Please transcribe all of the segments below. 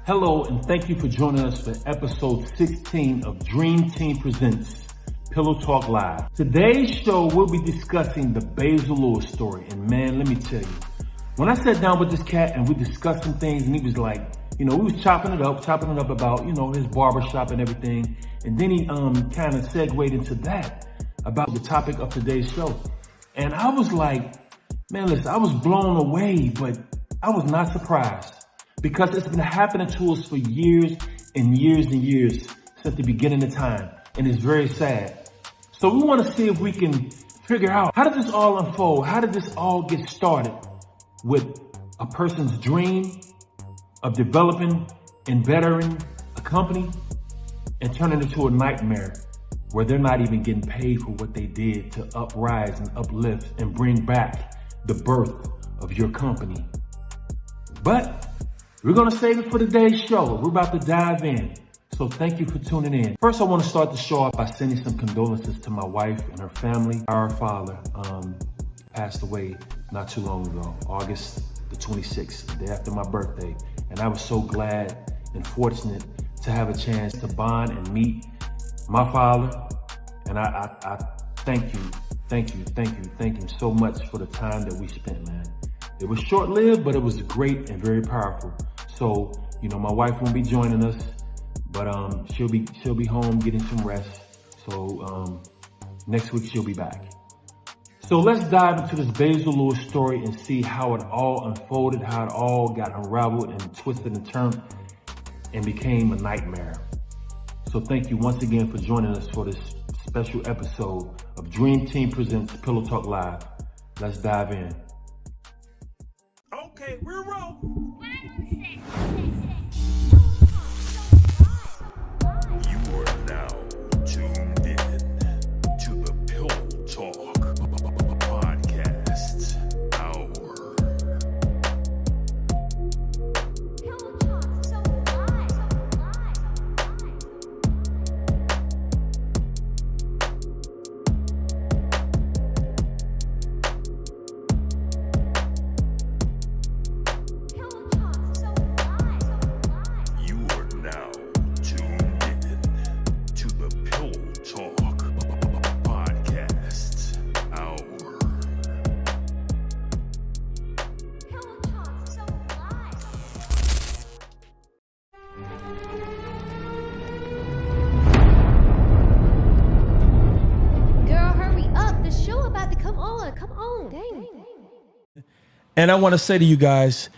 Hello, and thank you for joining us for episode 16 of Dream Team Presents Pillow Talk Live. Today's show, we'll be discussing the Basil Lewis story. And man, let me tell you, when I sat down with this cat and we discussed some things, and he was like, we was chopping it up about, his barbershop and everything. And then he kind of segued into that, about the topic of today's show. And I was like, man, listen, I was blown away, but I was not surprised. Because it's been happening to us for years and years and years since the beginning of time. And it's very sad. So we want to see if we can figure out, how did this all unfold? How did this all get started with a person's dream of developing and bettering a company and turning it into a nightmare where they're not even getting paid for what they did to uprise and uplift and bring back the birth of your company. But we're going to save it for today's show. We're about to dive in. So thank you for tuning in. First, I want to start the show off by sending some condolences to my wife and her family. Our father passed away not too long ago, August the 26th, the day after my birthday. And I was so glad and fortunate to have a chance to bond and meet my father. And I thank you so much for the time that we spent, man. It was short-lived, but it was great and very powerful. So, my wife won't be joining us, but she'll be home getting some rest. So next week she'll be back. So let's dive into this Basil Lewis story and see how it all unfolded, how it all got unraveled and twisted and turned and became a nightmare. So thank you once again for joining us for this special episode of Dream Team Presents Pillow Talk Live. Let's dive in. Okay, we're rolling. You are now tuned in to the Pillow Talk Podcast Hour. Pillow Talk, so You are now tuned in to the Pillow Talk Podcast Hour. Pillow Talk, so live. Girl, hurry up. The show about to come on. Come on. Dang. And I want to say to you guys,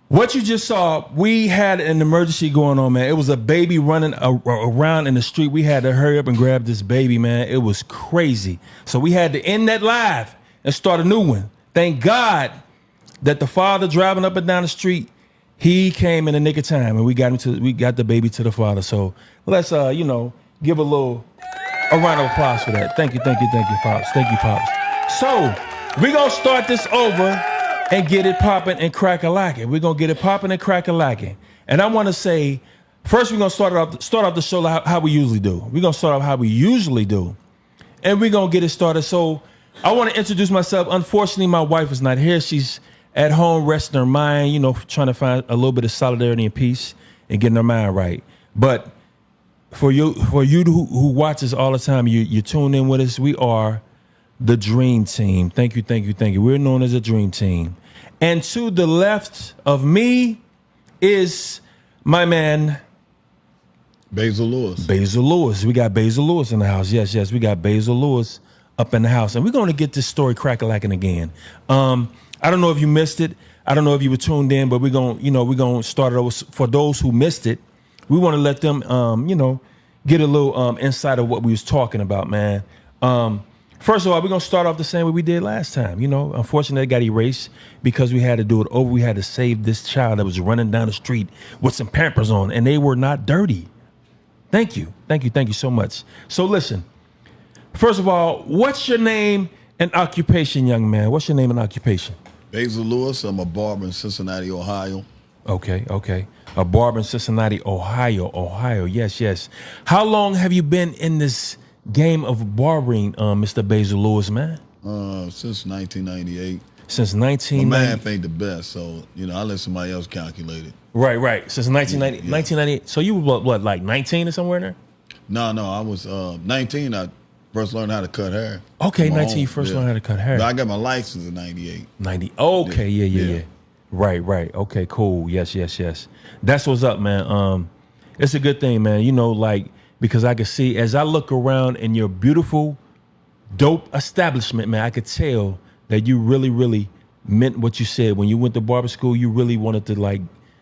what you just saw, we had an emergency going on, man. It was a baby running around in the street. We had to hurry up and grab this baby, man. It was crazy. So we had to end that live and start a new one. Thank God that the father driving up and down the street, he came in the nick of time, and we got the baby to the father. So let's give a round of applause for that. Thank you, Pops. Thank you, Pops. So we're gonna start this over and get it popping and crack-a-lacking. We're going to get it popping and crack-a-lacking. And I want to say, first we're going to start off the show how we usually do. We're going to start off how we usually do. And we're going to get it started. So I want to introduce myself. Unfortunately, my wife is not here. She's at home resting her mind, trying to find a little bit of solidarity and peace and getting her mind right. But for you who watches all the time, you tune in with us, we are the Dream Team. Thank you. We're known as a Dream Team. And to the left of me is my man, Basil Lewis. Basil Lewis. We got Basil Lewis in the house. Yes. We got Basil Lewis up in the house. And we're going to get this story crack-a-lacking again. I don't know if you missed it. I don't know if you were tuned in, but we're going to start it over. For those who missed it, we want to let them, get a little insight of what we was talking about, man. First of all, we're going to start off the same way we did last time. Unfortunately, it got erased because we had to do it over. We had to save this child that was running down the street with some Pampers on, and they were not dirty. Thank you so much. So listen, first of all, what's your name and occupation, young man? What's your name and occupation? Basil Lewis. I'm a barber in Cincinnati, Ohio. Okay. A barber in Cincinnati, Ohio. Yes. How long have you been in this game of barbering, Mr. Basil Lewis, man? Since 1998. Since My 1990. math ain't the best, so I let somebody else calculate it. Right. Since 1990, 1998. So you were what, like 19 or somewhere in there? No, I was 19. I first learned how to cut hair. Okay, on my 19. You own, first learned how to cut hair. But I got my license in '98. 90. Okay, yeah. Right. Okay, cool. Yes. That's what's up, man. It's a good thing, man. Like, because I could see as I look around in your beautiful, dope establishment, man, I could tell that you really, really meant what you said. When you went to barber school, you really wanted to like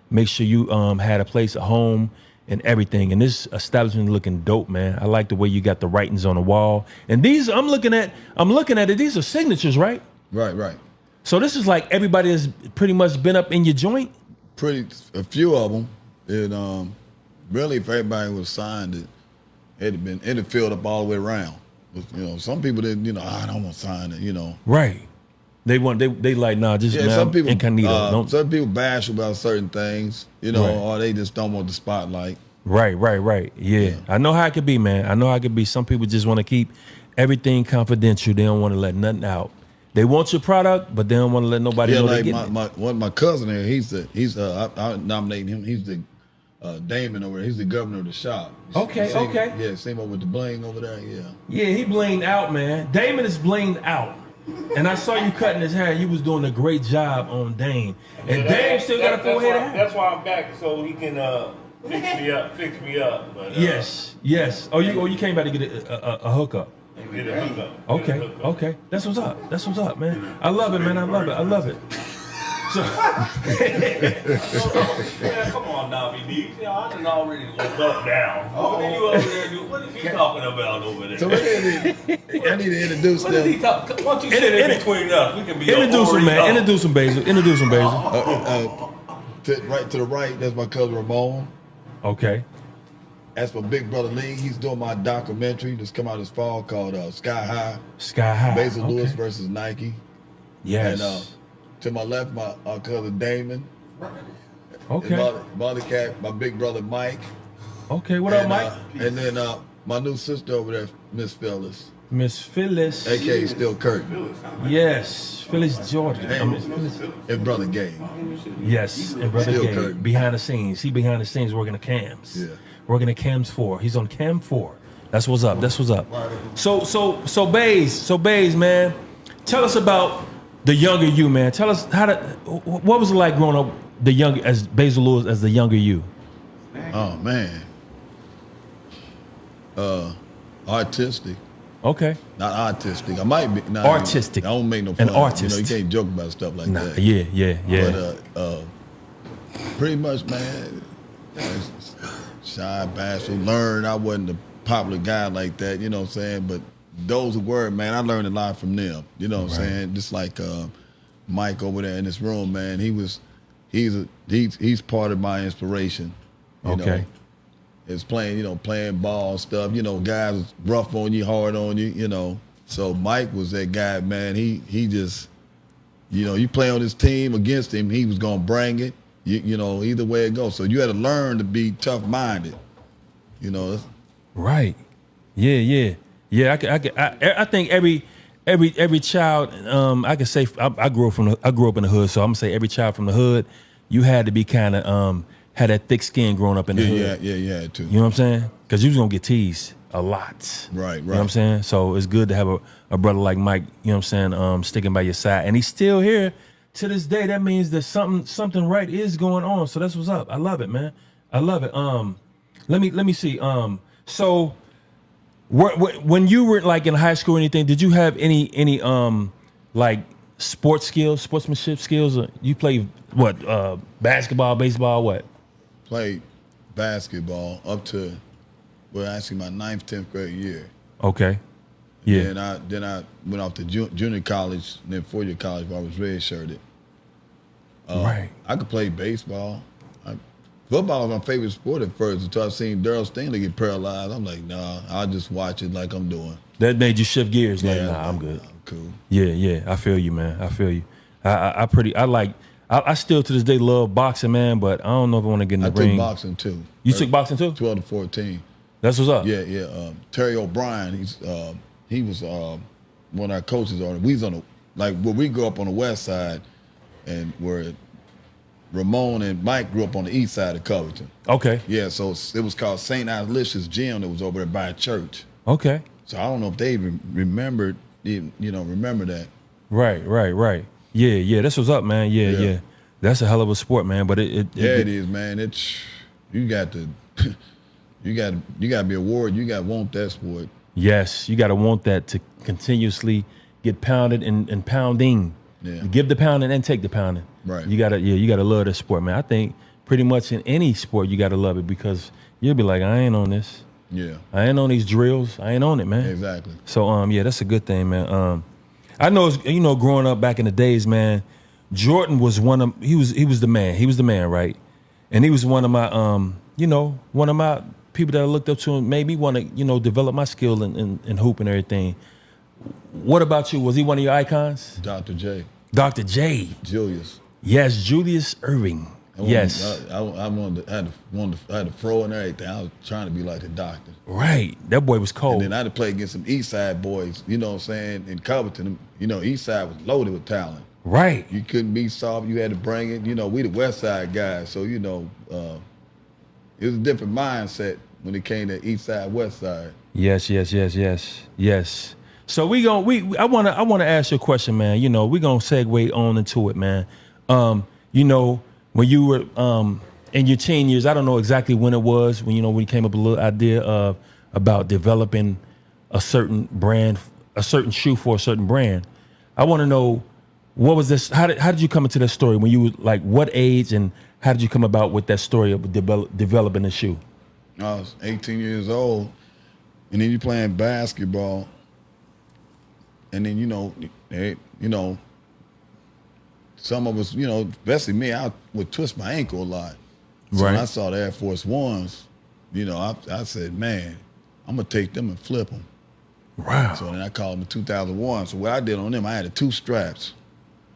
make sure you had a place, a home, and everything. And this establishment looking dope, man. I like the way you got the writings on the wall. And these, I'm looking at it. These are signatures, right? Right. So this is like everybody has pretty much been up in your joint. A few of them. And really, if everybody was signed, it'd have filled up all the way around. But, some people didn't. I don't want to sign it. Right. They like, nah, just man, some people incognito. Some people bash about certain things, Right. or they just don't want the spotlight. Right. Yeah. I know how it could be, man. I know how it could be. Some people just want to keep everything confidential. They don't want to let nothing out. They want your product, but they don't want to let nobody know like they getting it. my cousin here, I nominated him. He's the Damon over there. He's the governor of the shop. Okay. Yeah, same over with the bling over there. Yeah. Yeah, he blinged out, man. Damon is blinged out. And I saw you cutting his hair. You was doing a great job on Dame. And Dame still got a full head of hair. That's why I'm back, so he can fix me up. But, Yes. Oh, you came back to get a hookup. Get a hookup. Okay. That's what's up, man. I love it, man. I love it. So, Man, come on now, BD. I done already looked up now. What are you over there doing? What is he talking about over there? So I need to introduce What is he them. talking? Why don't you sit in between us? We can be introduce him, man. Introduce him, Basil. Right to the right, that's my cousin Ramon. Okay. That's my big brother Lee. He's doing my documentary that's come out this fall called Sky High. Sky High. Basil Okay. Lewis versus Nike. Yes. And to my left, my cousin Damon. Okay. And my other cat, my big brother Mike. Okay. What up, Mike? And then my new sister over there, Miss Phyllis, Miss Phyllis. a.k.a. Still Curtin. Yes. Phyllis Jordan. And brother Gabe. Yes. And brother Still Gabe. Curtin. Behind the scenes. He behind the scenes working the cams. Yeah. Working the cams 4. He's on cam 4. That's what's up. So Baze, man. Tell us about the younger you, man. Tell us what was it like growing up as Basil Lewis as the younger you? Oh man. Artistic. Okay. Not artistic. I might be Artistic. I don't make no fun. An artist. You can't joke about stuff like that. Yeah. But pretty much, man, shy bastard. Learn. I wasn't a popular guy like that, you know what I'm saying? But those who were, man, I learned a lot from them. You know what I'm saying? Just like Mike over there in this room, man. He's part of my inspiration. You know? It's playing ball stuff. Guys rough on you, hard on you. So Mike was that guy, man. He just, you play on his team against him, he was gonna bring it. Either way it goes. So you had to learn to be tough-minded. Right. Yeah. I think every child. I could say I grew up in the hood, so I'm gonna say every child from the hood, you had to be kind of had that thick skin growing up in the hood. Yeah, you had to. You know what I'm saying? Because you was gonna get teased a lot. Right. You know what I'm saying? So it's good to have a brother like Mike. You know what I'm saying? Sticking by your side, and he's still here to this day. That means that something right is going on. So that's what's up. I love it, man. I love it. Let me see. So when you were like in high school or anything, did you have any like sportsmanship skills? You play what? Basketball, baseball, what? Played basketball up to actually my 9th, 10th grade year. Okay. Yeah. And then I went off to junior college, and then 4-year college where I was redshirted. Right. I could play baseball. Football was my favorite sport at first until I seen Darryl Stanley get paralyzed. I'm like, nah, I'll just watch it like I'm doing. That made you shift gears. Like, nah, I'm good. I'm cool. Yeah. I feel you, man. I feel you. I still to this day love boxing, man, but I don't know if I want to get in the ring. I took boxing too. You took boxing too? 12 to 14. That's what's up. Yeah. Terry O'Brien, he was one of our coaches on it. We was on like where we grew up on the west side, and where Ramon and Mike grew up on the east side of Covington. Okay. Yeah, so it was called St. Alicia's Gym that was over there by a church. Okay. So I don't know if they even remember that. Right. Yeah. This was up, man. Yeah. That's a hell of a sport, man. But it is, man. It's you got to be a warrior. You got to want that sport. Yes, you got to want that to continuously get pounded and pounding. Yeah. Give the pounding and take the pounding. Right. You gotta love this sport, man. I think pretty much in any sport you gotta love it, because you'll be like, I ain't on this. Yeah. I ain't on these drills. I ain't on it, man. Exactly. So yeah, that's a good thing, man. I know, growing up back in the days, man, Jordan was he was the man. He was the man, right? And he was one of my one of my people that I looked up to and made me want to, develop my skill in hoop and everything. What about you? Was he one of your icons? Dr. J. Dr. J. Julius. Yes, Julius Irving. I had to throw and everything. I was trying to be like the doctor. Right. That boy was cold. And then I had to play against some East Side boys, you know what I'm saying, in Covington. East Side was loaded with talent. Right. You couldn't be soft. You had to bring it. We the West Side guys. So, it was a different mindset when it came to East Side, West Side. Yes. So I wanna ask you a question, man. We're gonna segue on into it, man. When you were in your teen years, I don't know exactly when it was, when you came up with a little idea of about developing a certain brand, a certain shoe for a certain brand. I want to know, what was this? How did you come into that story? When you were like, what age, and how did you come about with that story of developing a shoe? I was 18 years old, and then you playing basketball, and then some of us, especially me, I would twist my ankle a lot. So right. when I saw the Air Force Ones, I said, man, I'm gonna take them and flip them. Wow. So then I called them 2001. So what I did on them, I had the 2 straps.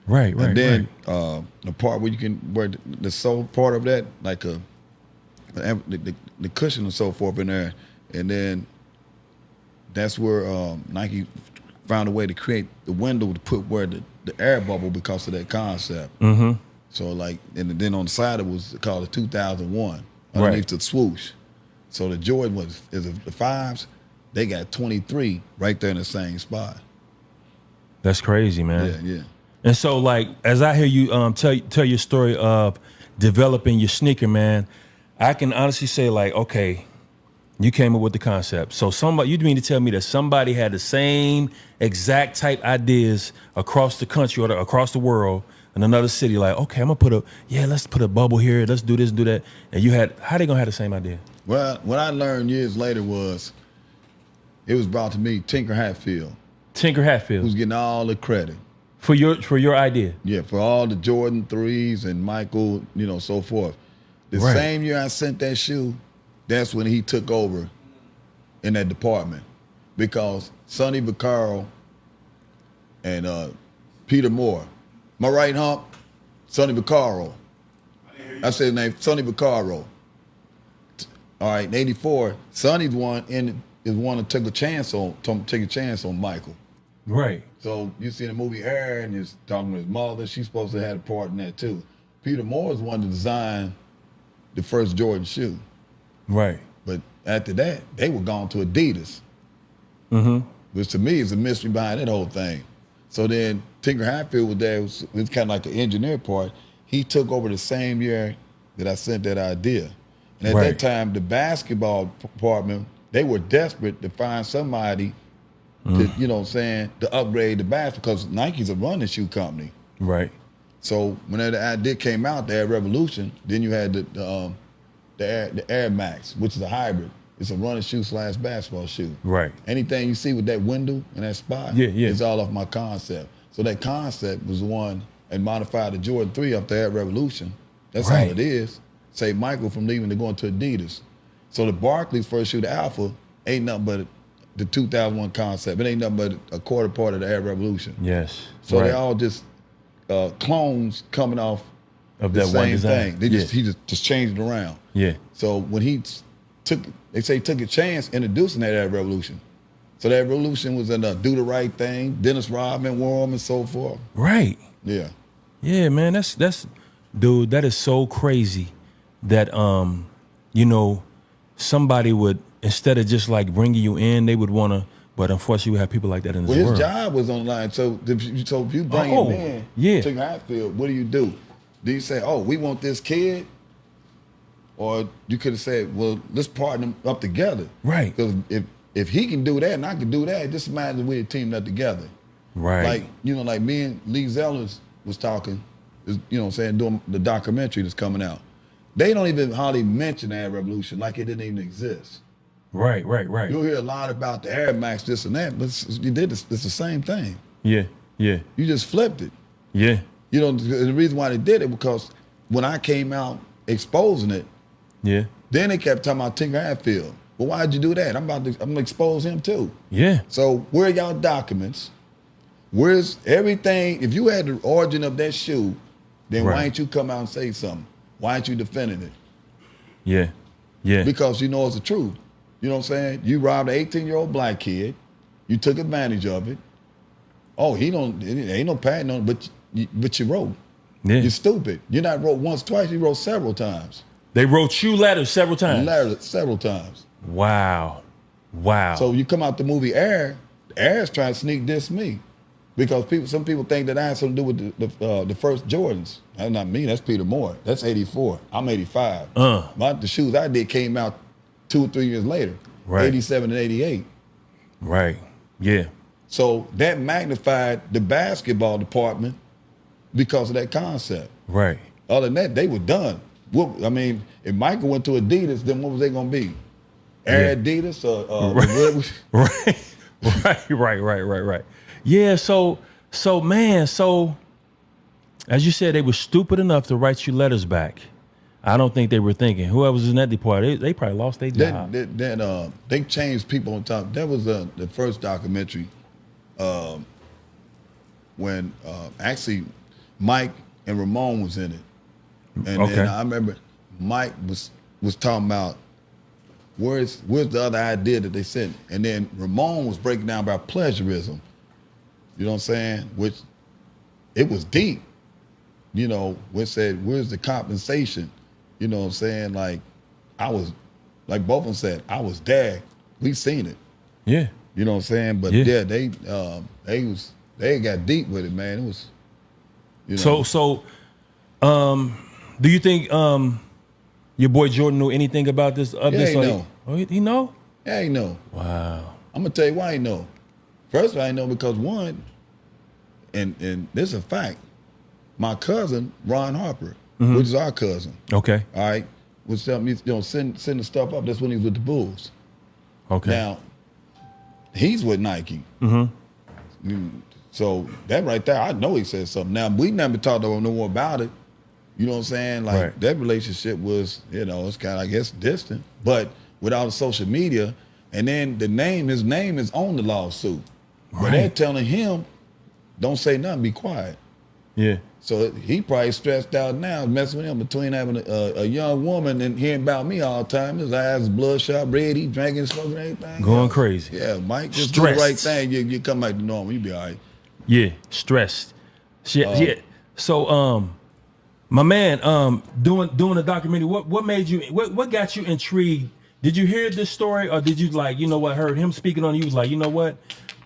Right. And then the part where the sole part of that, like the cushion and so forth in there, and then that's where Nike found a way to create the window to put where the air bubble, because of that concept. Mm-hmm. So and then on the side it was called the 2001 underneath the swoosh. So the Jordan is the 5s. They got 23 right there in the same spot. That's crazy, man. Yeah. And so, like, as I hear you tell your story of developing your sneaker, man, I can honestly say, like, okay, you came up with the concept. So you mean to tell me that somebody had the same exact type ideas across the country or across the world in another city, like, okay, let's put a bubble here, let's do this and do that. And how they gonna have the same idea? Well, what I learned years later was, it was brought to me Tinker Hatfield. Who's getting all the credit. For your idea? Yeah, for all the Jordan 3s and Michael, so forth. The right. same year I sent that shoe, that's when he took over in that department, because Sonny Vaccaro and Peter Moore. My right hump, Sonny Vaccaro. I said his name, Sonny Vaccaro. All right, in '84, Sonny's one to take a chance on Michael. Right. So you see the movie Air, and he's talking with his mother. She's supposed to have a part in that too. Peter Moore is one to design the first Jordan shoe. Right. But after that, they were gone to Adidas. Mm-hmm. Which to me is a mystery behind that whole thing. So then Tinker Hatfield was there. It was kind of like the engineer part. He took over the same year that I sent that idea. And at that time, the basketball department, they were desperate to find somebody to upgrade the basketball, because Nike's a running shoe company. Right. So when that idea came out, the Air Revolution, then you had the Air Max, which is a hybrid. It's a running shoe / basketball shoe. Right. Anything you see with that window and that spot, it's all off my concept. So that concept was the one and modified the Jordan 3 up the Air Revolution. That's all it is. Saved Michael from leaving to going to Adidas. So the Barclays first shoe, the Alpha, ain't nothing but the 2001 concept. It ain't nothing but a quarter part of the Air Revolution. Yes. So they all just clones coming off of the that same one design. thing. He just changed it around. Yeah. So when he took a chance introducing that Air Revolution. So that revolution was in do the right thing, Dennis Rodman, wore 'em and so forth. Right. Yeah. Yeah, man, that's dude, that is so crazy that you know, somebody would, instead of just like bringing you in, they would want to, but unfortunately we have people like that in this Well, world. his job was on the line. So if you bring him in yeah. to Hatfield, what do? Do you say, oh, we want this kid? Or you could have said, well, let's partner up together. Right. Because if he can do that and I can do that, just imagine we teamed up together. Right. Like, you know, like me and Lee Zellers was talking, you know what I'm saying, doing the documentary that's coming out. They don't even hardly mention the Arab Revolution like it didn't even exist. Right. You'll hear a lot about the Arab Max, this and that, but it's the same thing. Yeah. You just flipped it. Yeah. You know, the reason why they did it because when I came out exposing it, Yeah. then they kept talking about Tinker Hatfield. Well, why'd you do that? I'm gonna expose him too. Yeah. So where are y'all documents? Where's everything? If you had the origin of that shoe, then why ain't you come out and say something? Why ain't you defending it? Yeah. Because you know it's the truth. You know what I'm saying? You robbed an 18-year-old black kid. You took advantage of it. Oh, ain't no patent on it, but you wrote. Yeah. You're stupid. You not wrote once, twice. You wrote several times. They wrote you letters several times. Several times. Wow. So you come out the movie Air's trying to sneak diss me. Because some people think that I had something to do with the first Jordans. That's not me, that's Peter Moore. That's 84. I'm 85. The shoes I did came out 2 or 3 years later. Right. 87 and 88. Right. Yeah. So that magnified the basketball department because of that concept. Right. Other than that, they were done. I mean, if Michael went to Adidas, then what was they gonna be? Air Adidas or Right. Yeah, so man, as you said, they were stupid enough to write you letters back. I don't think they were thinking. Whoever was in that department, they probably lost their job. They changed people on top. That was the first documentary when actually Mike and Ramon was in it. And then I remember Mike was talking about where's the other idea that they sent. And then Ramon was breaking down about plagiarism. You know what I'm saying? Which it was deep. You know, which said, where's the compensation? You know what I'm saying? Like both of them said, I was there. We seen it. Yeah. You know what I'm saying? But they got deep with it, man. It was, you know. So do you think your boy Jordan knew anything about this? He know. Oh, he know? Yeah, he know. Wow. I'm gonna tell you why he know. First of all, I know because one, and this is a fact, my cousin, Ron Harper, which is our cousin. Okay. All right. Was telling me, send the stuff up. That's when he was with the Bulls. Okay. Now, he's with Nike. So that right there, I know he said something. Now, we never talked no more about it. You know what I'm saying? Like that relationship was, it's kind of, I guess, distant. But without social media, and then his name is on the lawsuit. But they're telling him, don't say nothing, be quiet. Yeah. So he probably stressed out now, messing with him between having a young woman and hearing about me all the time. His eyes bloodshot red, he drinking, smoking, everything. Going crazy. Yeah, Mike, just do the right thing. You come back to normal, you be all right. Yeah, stressed. Yeah. So, my man, doing the documentary, what made you, what got you intrigued? Did you hear this story, or did you heard him speaking on you, was like, you know what,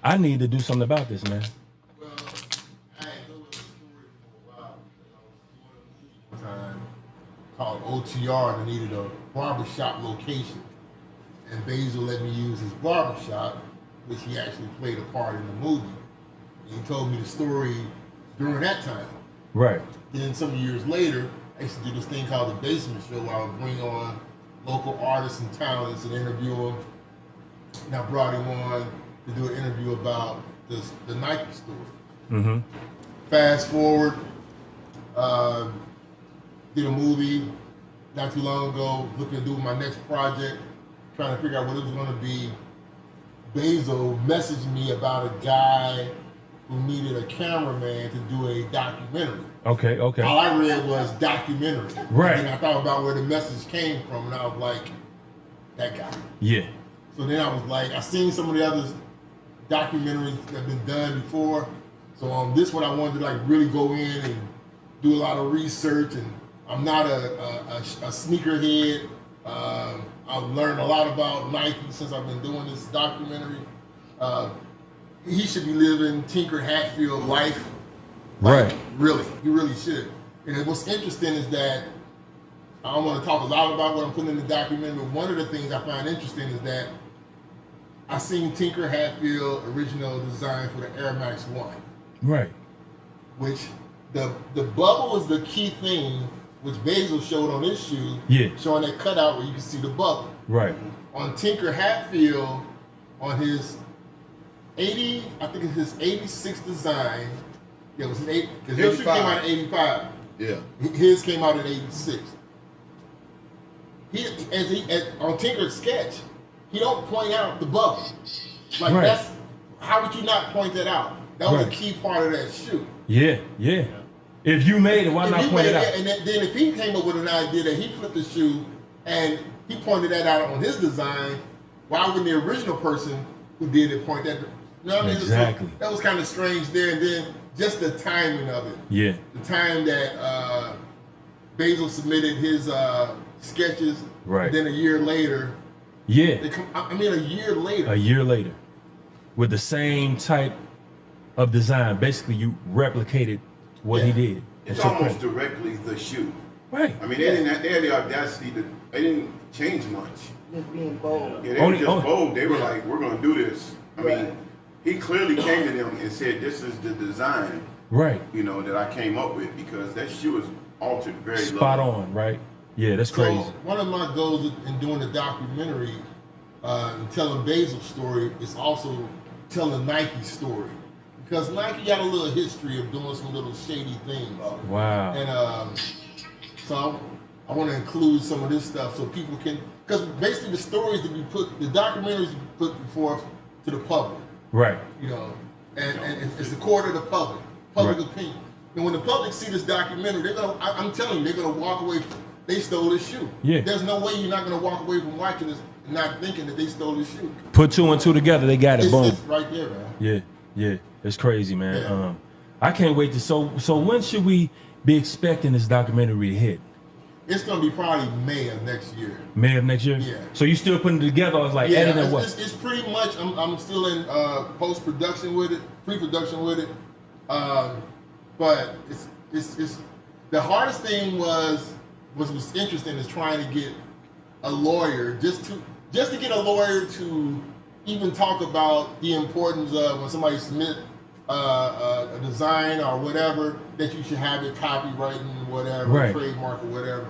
I need to do something about this, man? Well, I had known the story for a while. I was doing a movie one time called OTR, and I needed a barbershop location. And Basil let me use his barbershop, which he actually played a part in the movie. And he told me the story during that time. Right. Then some years later, I used to do this thing called the Basement Show, where I would bring on local artists and talents and interview them. And I brought him on to do an interview about the Nike store. Fast forward, did a movie not too long ago, looking to do my next project, trying to figure out what it was going to be. Basil messaged me about a guy who needed a cameraman to do a documentary. Okay. All I read was documentary. Right. And I thought about where the message came from, and I was like, that guy. Yeah. So then I was like, I seen some of the other documentaries that have been done before. So this one I wanted to like really go in and do a lot of research. And I'm not a sneakerhead. I've learned a lot about Nike since I've been doing this documentary. He should be living Tinker Hatfield life. Like, Right. Really, he really should. And what's interesting is that I don't want to talk a lot about what I'm putting in the documentary, but one of the things I find interesting is that I seen Tinker Hatfield original design for the Air Max 1, Right. which the bubble is the key thing, which Basil showed on his shoe, Yeah. showing that cutout where you can see the bubble. Right. On Tinker Hatfield, on his 80, I think it's his 86 design. Yeah, it was his 8, because his shoe came out in 85. Yeah. His came out in 86. On Tinker's sketch, he don't point out the bubble. Like Right. that's how would you not point that out? That was a Right. key part of that shoe. Yeah. Yeah. If you made it, why If not you point it made out? And then if he came up with an idea that he flipped the shoe and he pointed that out on his design, why wouldn't the original person who did it point that? You know what I mean? Exactly. So that was kind of strange there, and then just the timing of it. Yeah. The time that Basil submitted his sketches, Right. then a year later, Yeah. a year later. A year later, with the same type of design, basically you replicated what he Yeah. did. It's And took almost credit. directly the shoe. Right. I mean, they had the audacity to. They didn't change much. Just being bold. Yeah, they Only- were just bold. They were like, "We're going to do this." I mean, Right. he clearly came to them and said, "This is the design, Right. that I came up with because that shoe is altered very Spot low." on. Right. Yeah, that's crazy. So one of my goals in doing the documentary and telling Basil's story is also telling Nike's story. Because Nike got a little history of doing some little shady things. Wow. And so I want to include some of this stuff so people can, because basically the stories that we put, the documentaries we put forth to the public, Right. and it's the court of the public Right. opinion. And when the public see this documentary, I'm telling you, they're gonna walk away. They stole this shoe. Yeah. There's no way you're not gonna walk away from watching this and not thinking that they stole this shoe. Put two and two together, they got it. Boom. It's right there, man. Yeah. Yeah. It's crazy, man. Yeah. I can't wait to. So when should we be expecting this documentary to hit? It's gonna be probably May of next year. May of next year. Yeah. So you still putting it together? I was like, Yeah, editing what? it's pretty much. I'm still in post production with it, pre-production with it. But it's the hardest thing was interesting is trying to get a lawyer just to get a lawyer to even talk about the importance of when somebody submit a design or whatever that you should have it copyright and whatever, Right. trademark or whatever.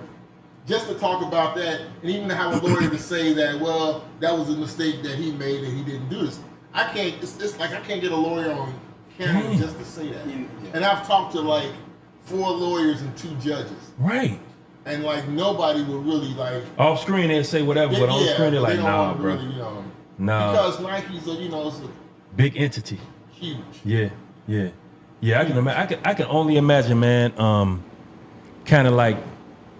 Just to talk about that, and even to have a lawyer to say that, well, that was a mistake that he made and he didn't do this. I can't. It's like I can't get a lawyer on camera Damn. just to say that. And I've talked to like 4 lawyers and 2 judges, Right. and like nobody would really like. Off screen they say whatever, but on screen they're like, don't nah, wanna bro. really, Nah. Because Nike's it's a Big entity. huge. Yeah. Yeah. Yeah. I can imagine. I can only imagine, man. Kind of like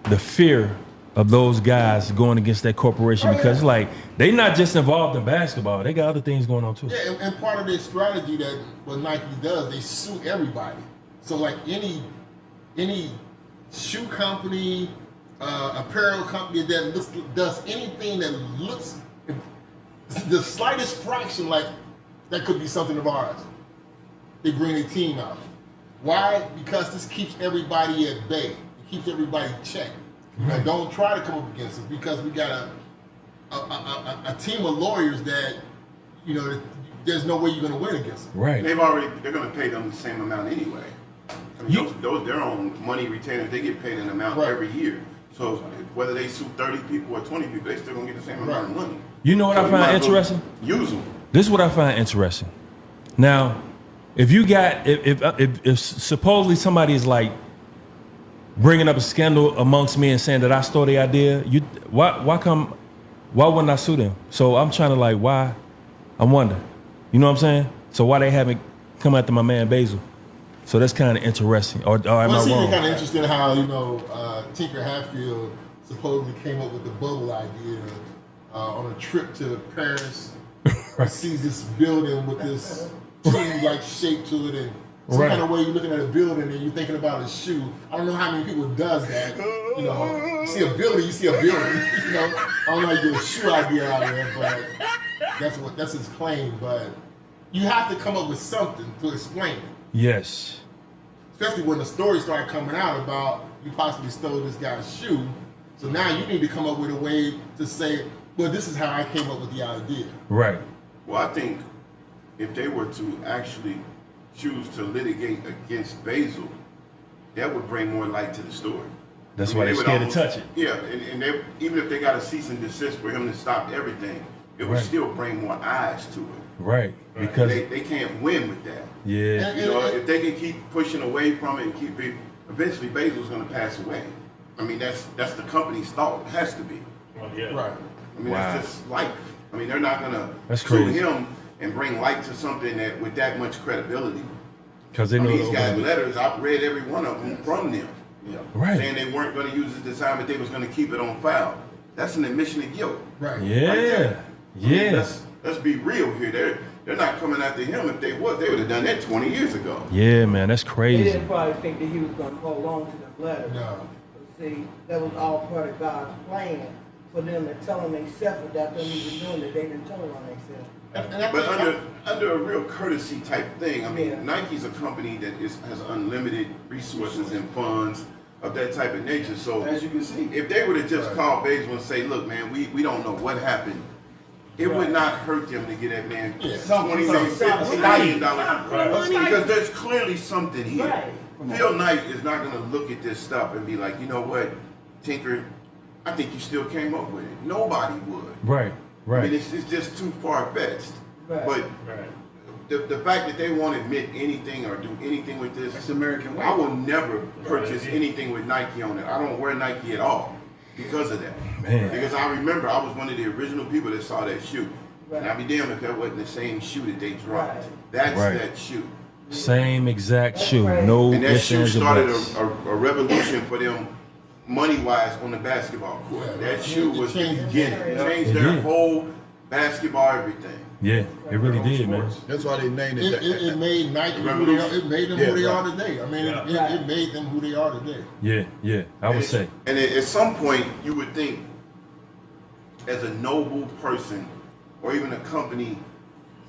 the fear of those guys going against that corporation because like they not just involved in basketball; they got other things going on too. Yeah, and part of their strategy that what Nike does, they sue everybody. So like any shoe company, apparel company that does anything that looks the slightest fraction like that could be something of ours, they bring a team out. Why? Because this keeps everybody at bay. It keeps everybody checked. Right. Don't try to come up against us because we got a team of lawyers that there's no way you're going to win against them. Right. They're going to pay them the same amount anyway. I mean, those their own money retainers, they get paid an amount Right. every year. So whether they sue 30 people or 20 people, they still going to get the same amount of money. You know what So I you might find as well interesting? Use them. This is what I find interesting. Now, if you got if supposedly somebody is like bringing up a scandal amongst me and saying that I stole the idea, why wouldn't I sue them? So I'm trying to like why I wonder. You know what I'm saying? So why they haven't come after my man Basil? So that's kind of interesting. Or am I Well, wrong? it's kind of interesting how Tinker Hatfield supposedly came up with the bubble idea on a trip to Paris sees this building with this tree-like shape to it, and some kind of way you're looking at a building and you're thinking about a shoe. I don't know how many people does that. You know, you see a building, you see a building. You know, I don't know how you get a shoe idea out of there, but that's his claim. But you have to come up with something to explain it. Yes. Especially when the story started coming out about you possibly stole this guy's shoe. So now you need to come up with a way to say, well, this is how I came up with the idea. Right. Well, I think if they were to actually choose to litigate against Basil, that would bring more light to the story. That's why they're scared to touch it. Yeah, and they, even if they got a cease and desist for him to stop everything, it would still bring more eyes to it. Right, because they can't win with that. Yeah. You know, if they can keep pushing away from it and keep it, eventually Basil's going to pass away. I mean, that's the company's thought. It has to be. Well, yeah. Right. I mean, that's just life. I mean, they're not going to sue crazy. him and bring light to something that with that much credibility. Because they know He's got letters. I've read every one of them from them. Right. Saying they weren't going to use his design, but they was going to keep it on file. That's an admission of guilt. Right. Yeah. Right there. I mean, Yeah. let's be real here. They're not coming after him. If they was, they would have done that 20 years ago. Yeah, man, that's They crazy. didn't probably think that he was going to hold on to them letters. No. But see, that was all part of God's plan for them to tell them themselves without them even doing it. They didn't tell them on themselves. But under a real courtesy type thing, I mean, Yeah. Nike's a company that has unlimited resources and funds of that type of nature. So As you can see. if they would have just called Basil and say, look, man, we don't know what happened, it would not hurt them to get that man $20 million, $50 million. Because there's clearly something here. Right. Phil Knight is not going to look at this stuff and be like, you know what, Tinker, I think you still came up with it. Nobody would. Right, I right. mean, it's just too far-fetched. Right. But the fact that they won't admit anything or do anything with this, That's American way. I will never purchase anything with Nike on it. I don't wear Nike at all because of that. Man. Because I remember I was one of the original people that saw that shoe. Right. And I'd be damned if that wasn't the same shoe that they dropped. Right. That's Right. that shoe. Same exact That's shoe. right. No And that ifs, shoe ands, or started buts. a revolution for them money-wise on the basketball court. Yeah, That shoe it was the changed beginning. It everything. changed It their did. whole basketball everything. Yeah, it really did, man. That's why they named it that. It made Nike who they are. It made them who they are today. I mean, it made them who they are today. Yeah, yeah, I would say. And at some point, you would think, as a noble person, or even a company,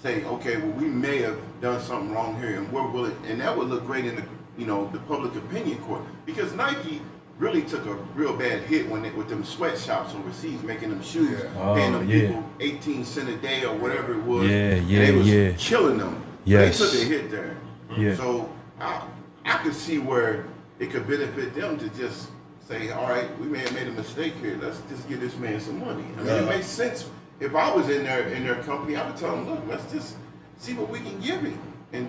say, okay, well, we may have done something wrong here, and we're willing, and that would look great in the public opinion court, because Nike really took a real bad hit with them sweatshops overseas, making them shoes, Yeah. paying them Oh, yeah. people 18 cents a day or whatever it was. Yeah, and yeah, they was yeah. killing them. Yes. They took a hit there. Yeah. So I could see where it could benefit them to just say, all right, we may have made a mistake here. Let's just give this man some money. I mean, it makes sense. If I was in their company, I would tell them, look, let's just see what we can give him and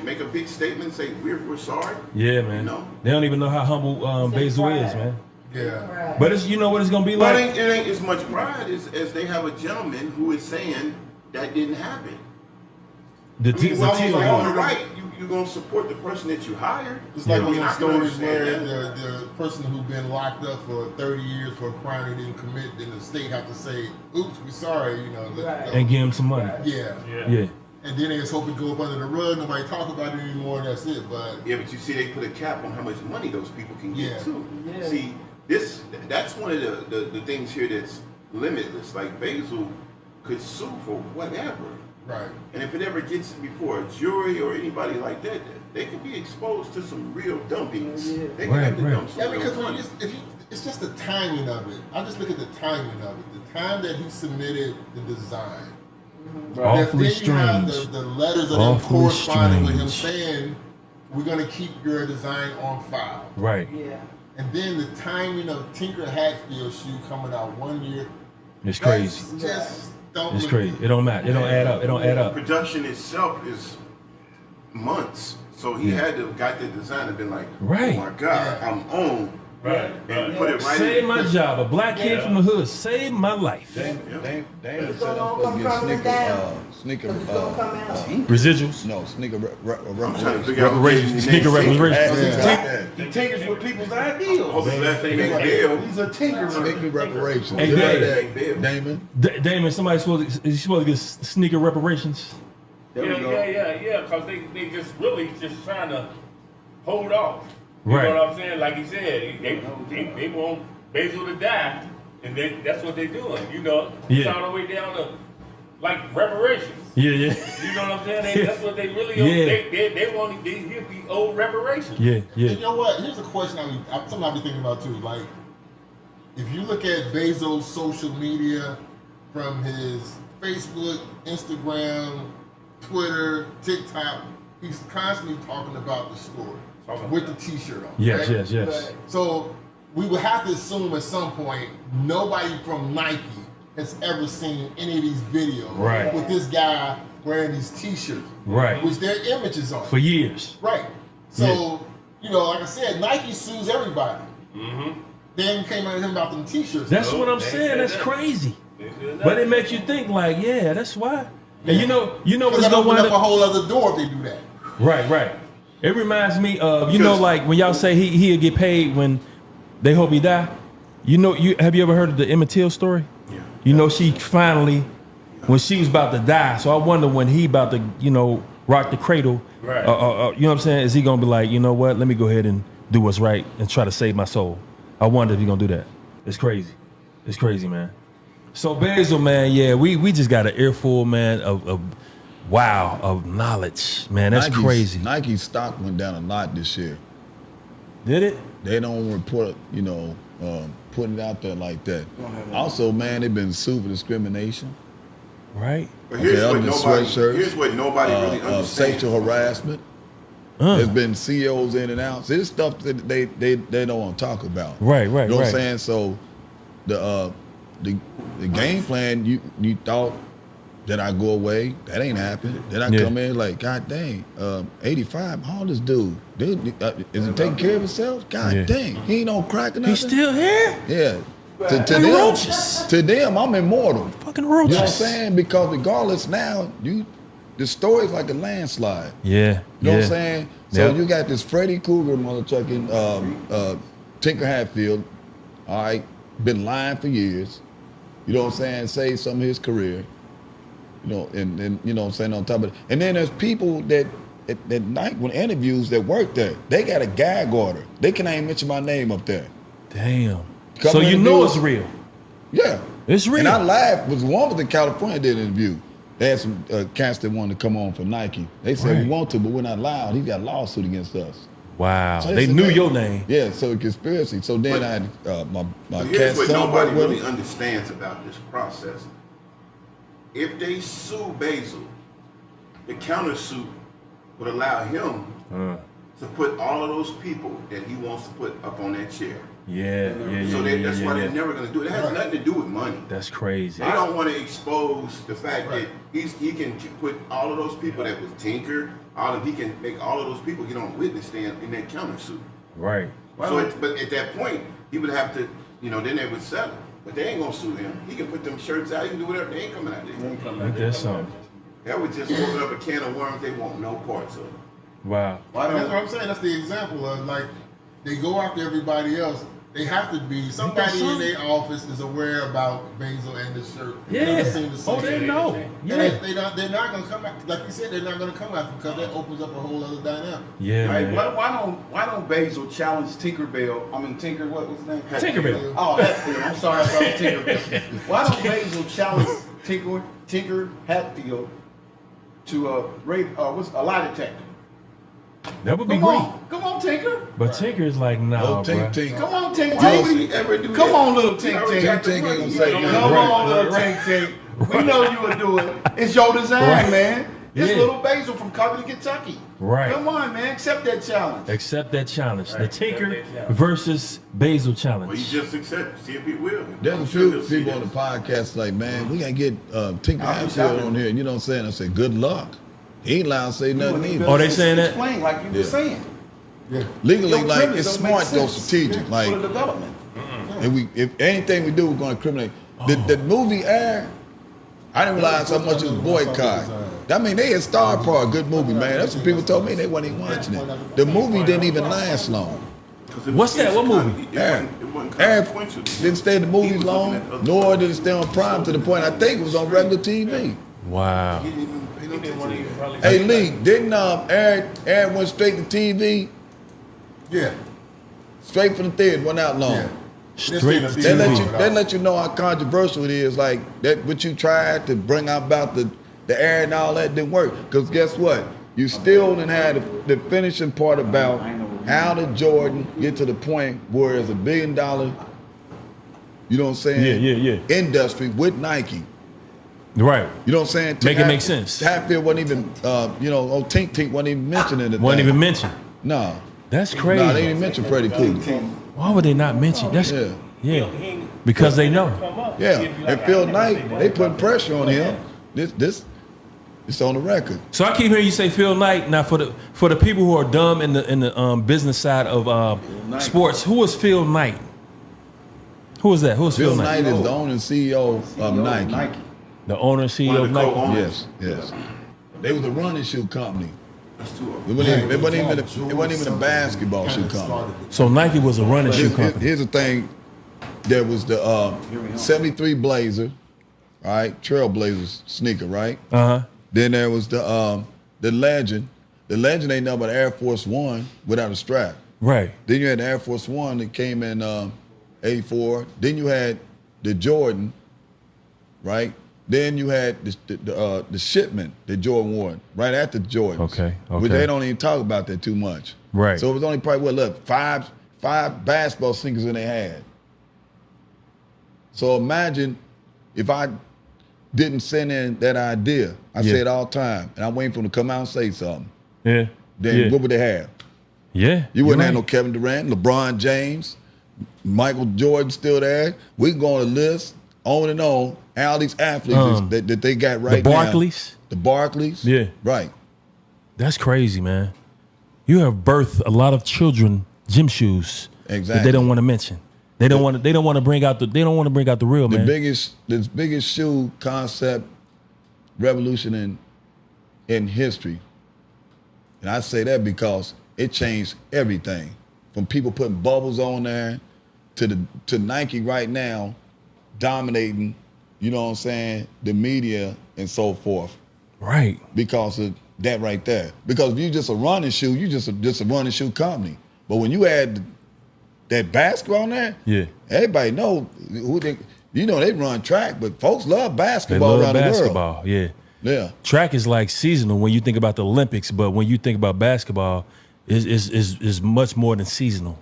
make a big statement, say we're sorry. Yeah, man. You know? They don't even know how humble Basil is, man. Yeah. Right. But it's, you know what it's gonna be But like. it ain't as much pride as they have a gentleman who is saying that didn't happen. The I mean, team, it's the almost team, like, all right, you're going to support the person that you hired. It's like I one mean, of I those can stories where understand that. the person who's been locked up for 30 years for a crime he didn't commit, then the state have to say, oops, we're sorry, let you Right. go. and give him some money. Yeah. Yeah, And then they just hope it go up under the rug, nobody talk about it anymore, and that's it. But Yeah, but you see, they put a cap on how much money those people can get Yeah. too. Yeah. See, that's one of the things here that's limitless. Like Basil could sue for whatever, right. and if it ever gets before a jury or anybody like that, they could be exposed to some real dumpings. Yeah. They could have to Right, dump some Yeah, real because money. it's just the timing of it. I just look at the timing of it. The time that he submitted the design. awfully Then you have strange. the letters of them Awfully corresponding with him strange. saying, we're going to keep your design on file. Right. Yeah. And then the timing of Tinker Hatfield shoe coming out 1 year. It's that's crazy. Just don't It's look crazy. good. It don't matter. It don't add up. It don't add up. Production itself is months, so he had to have got the design and been like, Right. oh my God, Yeah. I'm on Right. And put it right Saved in. my job. A black kid from the hood saved my life. Damon It's said gonna I'm supposed to get come down. sneaker, It's gonna come out. Residuals. no, sneaker I'm trying to figure out who Reparations. gave Sneaker the name reparations. He tinkers with people's ideas. Hope his last name is Bill. He's a tinkerer. Sneaker reparations. Hey, You heard Dave. that, Damon? Damon, somebody's supposed to get sneaker reparations. Yeah, because they just really just trying to hold off. You Right. know what I'm saying? Like he said, they want Basil to die, and that's what they're doing. You know, it's Yeah. all the way down to like reparations. Yeah. You know what I'm saying? That's what they really they want. He'll be owed reparations. Yeah. You know what? Here's a question something I've been thinking about too. Like, if you look at Basil's social media, from his Facebook, Instagram, Twitter, TikTok, he's constantly talking about the story with the T-shirt on. Yes, right? yes. So we would have to assume at some point nobody from Nike has ever seen any of these videos Right. with this guy wearing these T-shirts, Right. which their images on. For years. Right. So, you know, like I said, Nike sues everybody. Mm-hmm. They even came out with him about them T-shirts. That's what I'm saying. That's crazy. But it makes you think like, yeah, that's why. And you know Because what's that gonna opened wind up a up. whole other door if they do that. Right. It reminds me of like when y'all say he'll get paid when they hope he die. Have you ever heard of the Emmett Till story? Yeah. You know, she finally, when she was about to die. So I wonder when he about to rock the cradle. Right. You know what I'm saying? Is he gonna be like, you know what? Let me go ahead and do what's right and try to save my soul. I wonder if he's gonna do that. It's crazy. It's crazy, man. So Basil, man, yeah, we just got an earful, man, of knowledge, man. That's crazy. Nike's stock went down a lot this year. Did it? They don't report, putting it out there like that. Also, man, they've been sued for discrimination. Right. But here's under what the nobody really understands. Sexual harassment. There's been CEOs in and out. So this stuff that they don't want to talk about. Right. You know what I'm saying? So the game plan, you thought that I go away. That ain't happened. Then I come in like, God dang, 85, how old is dude? Is he taking care of himself? God dang, he ain't on crack or nothing. He's still here? Yeah. To them, I'm immortal. Fucking roaches. You know what I'm saying? Because regardless now, the story's like a landslide. Yeah. You know what I'm saying? So you got this Freddy Krueger motherfucking Tinker Hatfield, all right, been lying for years. You know what I'm saying? Saved some of his career. And you know what I'm saying, on top of it. And then there's people that night when interviews that work there, they got a gag order. They can't even mention my name up there. Damn. So you know it's real. Yeah. It's real. And I laughed. Was one was in California did an interview. They had some cats that wanted to come on for Nike. They said, we want to, but we're not allowed. He got a lawsuit against us. Wow. So they knew your name. Yeah, so a conspiracy. So then I had my Here's cat's what son nobody with really him. understands about this process. If they sue Basil, the countersuit would allow him to put all of those people that he wants to put up on that chair. So that's why they're never going to do it. It has nothing to do with money. That's crazy. They don't want to expose the fact that he can put all of those people that was Tinker, he can make all of those people get on witness stand in that countersuit. Right. So, but at that point, he would have to, then they would settle. But they ain't gonna sue him. He can put them shirts out. He can do whatever. They ain't coming out there. Ain't that something? That would just open up a can of worms they want no parts of. Wow. That's what I'm saying. That's the example of, like, they go after everybody else. They have to be, somebody in their office is aware about Basil and the shirt. Yeah. They know. Yeah. They're not going to come out, like you said, they're not going to come out because that opens up a whole other dynamic. Yeah, right, man. Why don't Basil challenge Tinkerbell? I mean, what was his name? Tinkerbell. Oh, Hatfield. I'm sorry about Tinkerbell. Why don't Basil challenge Tinker Hatfield to a lie detector? That would be great. Come on, Tinker. But Tinker is like, nah, bro. Come on, Tink Why would Tink. he ever do Come that? on, little Tink Tink Tink. ain't gonna say nothing. Come on, little Tink Tink. We know you would do it. It's your design, man. It's little Basil from Covington, Kentucky. Right. Come on, man. Accept that challenge. Accept that challenge. The Tinker versus Basil challenge. Well, you just accept. See if he will. There's a few people on the podcast like, man, we gotta get Tinker Hatfield on here. You know what I'm saying? I said, good luck. He ain't allowed to say nothing either. Oh, they saying that? Explain like you were saying. Legally, Your like criminals it's don't make smart though, sense. strategic. Like, for the development. if anything we do, we're going to criminate. The movie Air, I didn't realize how much it was boycott. I mean, they had Star Power, a good movie, man. That's what people told me. They weren't even watching it. The movie didn't even last long. What's that? What movie? Air didn't stay in the movies long, nor did it stay on Prime to the point I think it was on regular TV. Wow. Hey Lee, didn't Air went straight to TV? Yeah. Straight from the theater, went out long. Yeah. Straight to They TV. let you know how controversial it is. Like that, what you tried to bring out about the air and all that didn't work. Because guess what? You still didn't have the finishing part about how did Jordan get to the point where it's $1 billion, you know what I'm saying? Yeah. Industry with Nike. Right. You know what I'm saying? Make it make sense. Hatfield wasn't even, Tink Tink wasn't even mentioning it. Wasn't even mentioned. No. That's crazy. No, they didn't even mention Freddie Cooley. Why would they not mention? That's yeah. Because they know. Yeah. And Phil Knight, they putting pressure on him. This it's on the record. So I keep hearing you say Phil Knight. Now for the people who are dumb in the business side of sports, who is Phil Knight? Who is that? Who is Phil Knight? Phil Knight is the owner and CEO of Nike. The owner and CEO of Nike. Yes. They was a running shoe company. It wasn't even a basketball shoe company. So Nike was a running shoe company. Here's the thing. There was the 73 Blazer, all right, Trailblazers sneaker, right? Uh-huh. Then there was the Legend. The Legend ain't nothing but Air Force One without a strap. Right. Then you had the Air Force One that came in 84. Then you had the Jordan, right? Then you had the shipment that Jordan wore right after Jordans. Okay. Which they don't even talk about that too much. Right. So it was only probably five basketball sneakers in they had. So imagine if I didn't send in that idea. I say it all the time, and I'm waiting for them to come out and say something. Yeah. Then what would they have? Yeah. You wouldn't have no Kevin Durant, LeBron James, Michael Jordan still there. We can go on a list, on and on, all these athletes that they got right now. The Barclays. Yeah. Right. That's crazy, man. You have birthed a lot of children gym shoes that they don't want to mention. They don't want to bring out the real, man. The biggest shoe concept revolution in history. And I say that because it changed everything. From people putting bubbles on there to Nike right now dominating, you know what I'm saying, the media and so forth. Right. Because of that right there. Because if you just a running shoe, you just a running shoe company. But when you add that basketball on there, everybody know who they run track, but folks love basketball around the world. Yeah. Track is like seasonal when you think about the Olympics, but when you think about basketball, is much more than seasonal.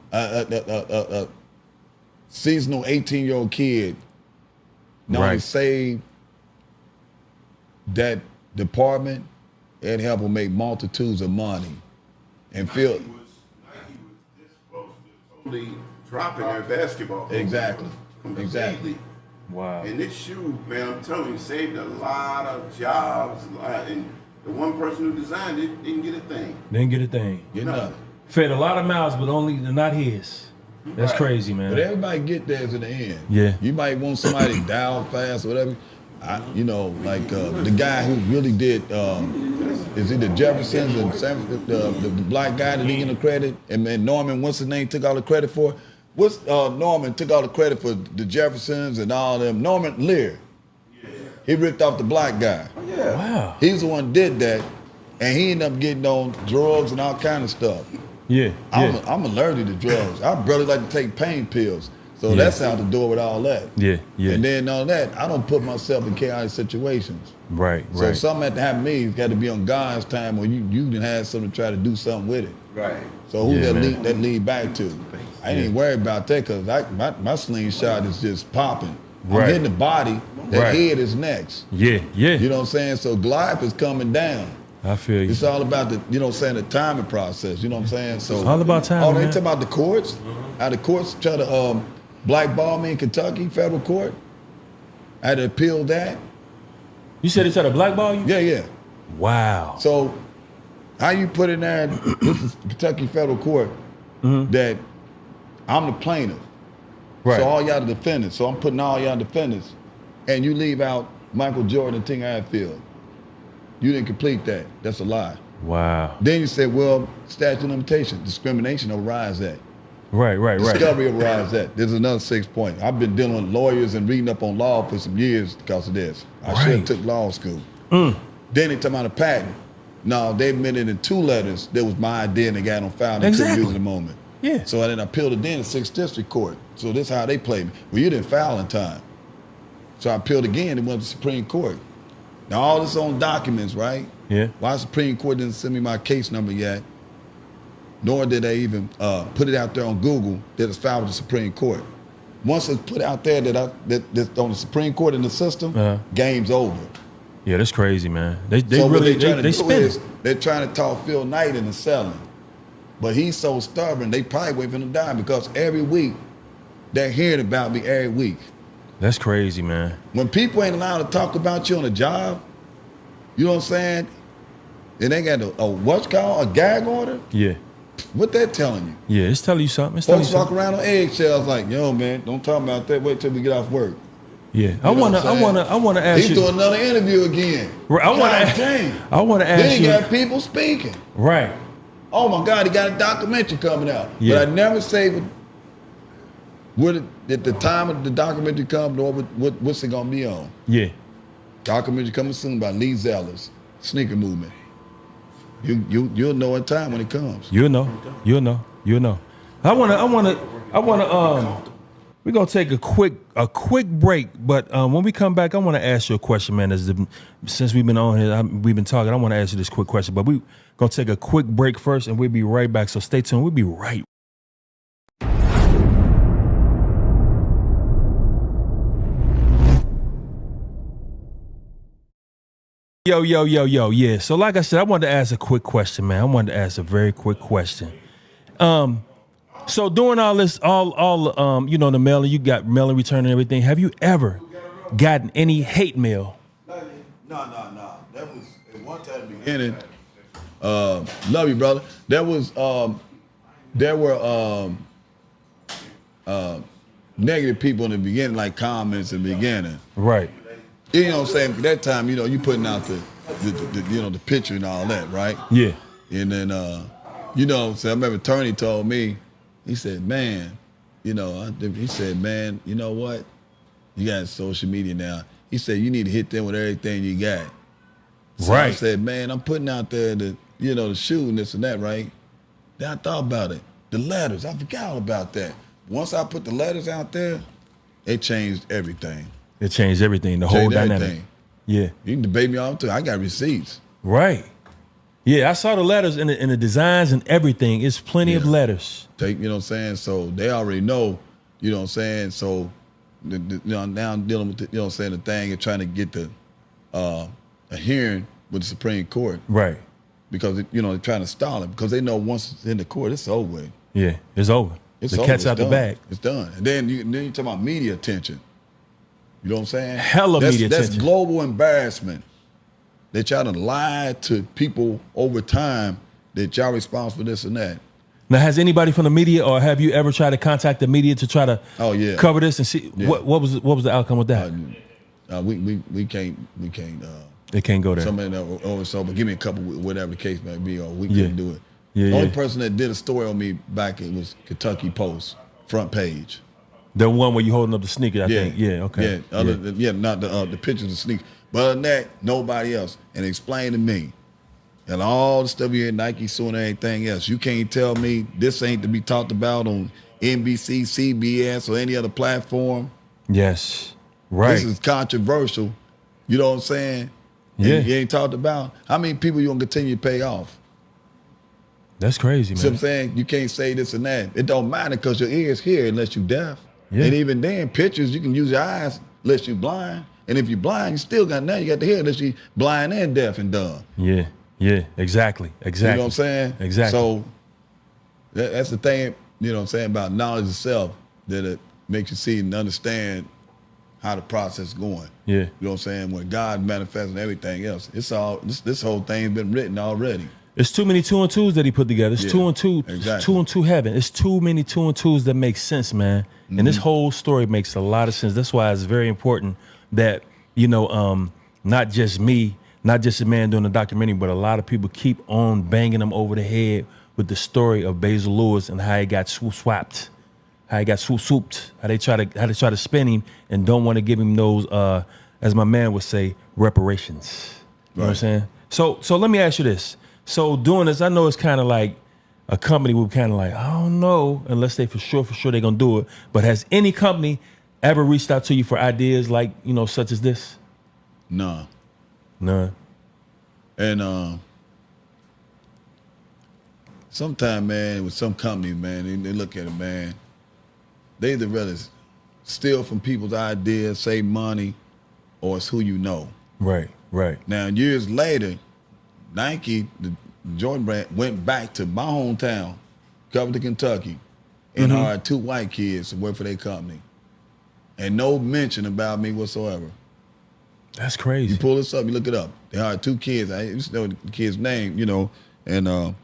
Seasonal 18-year-old kid not only saved that department, it helped them make multitudes of money. And feel Nike was totally dropping their basketball. Exactly. Completely. Wow. And this shoe, man, I'm telling you, saved a lot of jobs. And the one person who designed it didn't get a thing. Didn't get a thing. Get nothing. Fed a lot of mouths, but only not his. That's crazy, man. But everybody get theirs in the end. Yeah. You might want somebody down fast or whatever. The guy who really did, is he the Jeffersons and the black guy that didn't get no credit? And then Norman, what's his name, took all the credit for? Norman took all the credit for the Jeffersons and all them. Norman Lear. He ripped off the black guy. Yeah. Wow. He's the one that did that, and he ended up getting on drugs and all kind of stuff. Yeah. I'm allergic to drugs. I barely like to take pain pills. So that's out the door with all that. Yeah. And then all that, I don't put myself in chaotic situations. Right. So if something had to happen to me, it's got to be on God's time or you done had something to try to do something with it. Right. So who that lead back to? I ain't even worried about that because my slingshot is just popping. I'm hitting the body. The head is next. Yeah. You know what I'm saying? So Goliath is coming down. I feel you. It's all about the timing process. You know what I'm saying? So it's all about timing. They talking about the courts? How the courts try to blackball me in Kentucky federal court? I had to appeal that. You said they tried to blackball you? Yeah. Wow. So How you put in there, this is Kentucky federal court, that I'm the plaintiff. Right. So all y'all the defendants. So I'm putting all y'all defendants, and you leave out Michael Jordan and Tinker Hatfield. You didn't complete that. That's a lie. Wow. Then you said, well, statute of limitation, discrimination overrides that. Right. Discovery overrides that. There's another 6 point. I've been dealing with lawyers and reading up on law for some years because of this. I should have took law school. Then they talk about a patent. No, they admitted in 2 letters that was my idea and they got on file and they couldn't use it in the moment. Yeah. So then I appealed it then to 6th District Court. So this is how they played me. Well, you didn't file in time. So I appealed again and went to the Supreme Court. Now all this on documents, right? Yeah. Why the Supreme Court didn't send me my case number yet, nor did they even put it out there on Google that it's filed with the Supreme Court. Once it's put out there that's on the Supreme Court in the system, game's over. Yeah, that's crazy, man. They So what really trying to they do spin is it. they're trying to talk Phil Knight into selling. But he's so stubborn, they probably wait for him to die because every week they're hearing about me every week. That's crazy, man. When people ain't allowed to talk about you on a job, you know what I'm saying? And they got a gag order? Yeah. What that telling you? Yeah, it's telling you something. It's telling you Folks walk something. around on eggshells like, yo, man, don't talk about that. Wait till we get off work. Yeah. I wanna ask He's you. doing another interview again. Right, I wanna God dang. I wanna ask Then you. you got people speaking. Right. Oh my God, he got a documentary coming out. Yeah. But I never say at the time of the documentary comes or what's it gonna be on. Yeah. Documentary coming soon by Lee Zellers, Sneaker Movement. You'll know in time when it comes. You'll know. I wanna we're gonna take a quick break, but when we come back, I wanna ask you a question, man. Since we've been on here, we've been talking, I wanna ask you this quick question, but we gonna take a quick break first and we'll be right back. So stay tuned, we'll be right. Yo, yeah. So like I said, I wanted to ask a quick question, man. I wanted to ask a very quick question. So doing all this, the mailing, you got mailing return and everything. Have you ever gotten any hate mail? No. That was at one time in the beginning. Love you, brother. There were negative people in the beginning, like comments in the beginning. Right. You know what I'm saying? At that time, you putting out the picture and all that, right? Yeah. And then so I remember attorney told me, he said, man, you know what? You got social media now. He said, you need to hit them with everything you got. So Right. I said, man, I'm putting out there the shoe and this and that, right? Then I thought about it. The letters, I forgot all about that. Once I put the letters out there, it changed everything. It changed everything, the whole Changed dynamic. everything. Yeah. You can debate me on too. I got receipts. Right. Yeah, I saw the letters and the designs and everything. It's plenty of letters. You know what I'm saying? So they already know, you know what I'm saying? So now I'm dealing with the thing and trying to get a hearing with the Supreme Court. Right. Because they're trying to stall it because they know once it's in the court, it's over with. Yeah, it's over. It's the over. cat's It's out the done. bag. It's done. And then you talk about media attention. You know what I'm saying? Media That's attention. global embarrassment. They try to lie to people over time that y'all responsible for this and that. Now, has anybody from the media, or have you ever tried to contact the media to try to cover this and see what was the outcome with that? We can't. They can't go there. Somebody but give me a couple, whatever the case may be, or we couldn't do it. Yeah, the only person that did a story on me back it was Kentucky Post front page. The one where you holding up the sneaker, I think. Yeah, okay. Not the pictures of the sneakers. But other than that, nobody else. And explain to me, and all the stuff you hear Nike suing everything else, you can't tell me this ain't to be talked about on NBC, CBS, or any other platform. Yes, right. This is controversial. You know what I'm saying? Yeah. And you ain't talked about. How many people you gonna continue to pay off? That's crazy, man. See what I'm saying? You can't say this and that. It don't matter because your ears hear unless you deaf. Yeah. And even then, pictures, you can use your eyes unless you blind. And if you're blind, you still got you got to hear unless you blind and deaf and dumb. Yeah, exactly. You know what I'm saying? Exactly. So that's the thing, you know what I'm saying, about knowledge itself, that it makes you see and understand how the process is going. Yeah. You know what I'm saying? When God manifests and everything else, it's all this whole thing's been written already. It's too many 2 and 2s that he put together. It's 2 and 2. Exactly. 2 and 2 heaven. It's too many 2 and 2s that make sense, man. And this whole story makes a lot of sense. That's why it's very important that, not just me, not just a man doing a documentary, but a lot of people keep on banging them over the head with the story of Basil Lewis and how he got swooped, how he got swooped, how they try to spin him and don't want to give him those, as my man would say, reparations. You know what I'm saying? So let me ask you this. So doing this, I know it's kind of like a company would kind of like, I don't know, unless they for sure they're going to do it. But has any company ever reached out to you for ideas like, such as this? No. None. And sometimes, man, with some companies, man, they look at it, man, they either rather steal from people's ideas, save money, or it's who you know. Right. Now, years later, Nike, the Jordan brand, went back to my hometown, Covington, Kentucky, and hired 2 white kids to work for their company. And no mention about me whatsoever. That's crazy. You pull this up, you look it up. They hired 2 kids. I used to know the kid's name, and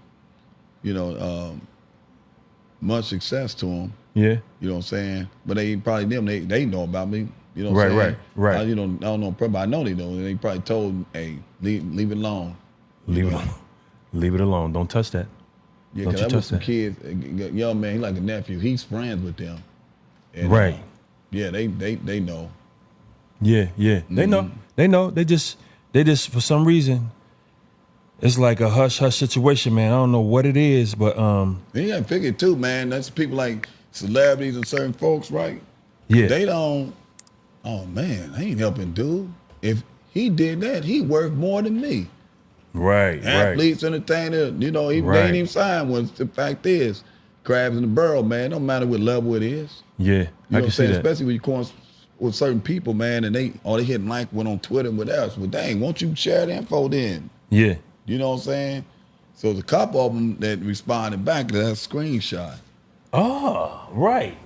much success to them. Yeah. You know what I'm saying? But they probably they know about me. You know what I'm saying? Right. I don't know, but I know they know. And they probably told, hey, leave it alone. Leave it alone. Leave it alone. Don't touch that. Yeah, Don't because you I was touch some that. kids, a young man, he like a nephew. He's friends with them. And, Right. Yeah, they know. Yeah. They know. They just for some reason, it's like a hush situation, man. I don't know what it is, but You got to figure too, man. That's people like celebrities and certain folks, right? Yeah. They don't. Oh man, I ain't helping dude. If he did that, he worth more than me. Right. Athletes, entertainer, they ain't even signed one. The fact is, crabs in the barrel, man. No matter what level it is. Yeah, You know what I'm saying? that. Especially when you going with certain people, man, and they hitting like one on Twitter and with us. Well, dang, won't you share the info then? Yeah. You know what I'm saying? So there's a couple of them that responded back to that screenshot. Oh, right.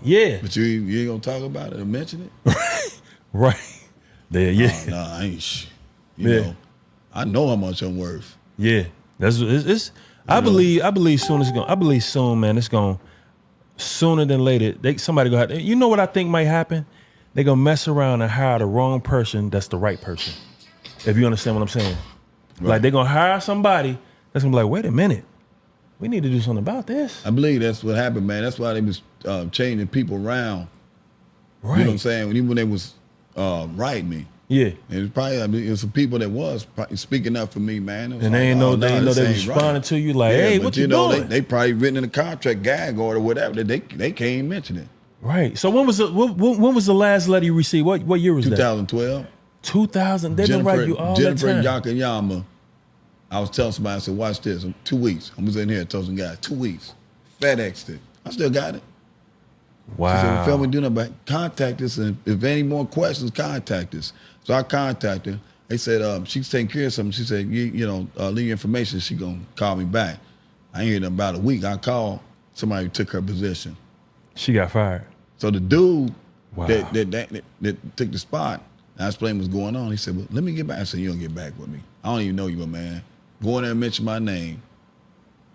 Yeah. But you ain't gonna talk about it or mention it? Right. There, yeah. Nah, I ain't. Yeah. Know, I know how much I'm worth. Yeah. That's it's I believe soon it's going. I believe soon, man. It's going sooner than later. Somebody gonna have, you know what I think might happen? They gonna mess around and hire the wrong person that's the right person. If you understand what I'm saying. Right. Like they're gonna hire somebody that's gonna be like, wait a minute. We need to do something about this. I believe that's what happened, man. That's why they was changing people around. Right. You know what I'm saying? Even when they was writing me. Yeah. It was probably, it was some people that was probably speaking up for me, man. And they ain't know they responding to you like, hey, what you doing? They probably written in the contract gag order or whatever. They can't even mention it. Right. So when was the last letter you received? What year was 2012. that? 2000. They've been writing you all that time. Jennifer Yakayama. I was telling somebody, I said, watch this. 2 weeks. I was in here, told some guy, 2 weeks. FedExed it. I still got it. Wow. She said, "Phil, we do nothing but contact us, and if any more questions, contact us." So I contacted her. They said she's taking care of something. She said, leave your information. She gonna call me back. I ain't hear nothing about a week. I called somebody who took her position. She got fired. So the dude Wow. that took the spot, I explained what's going on. He said, "Well, let me get back." I said, "You don't get back with me. I don't even know you, man. Go in there and mention my name,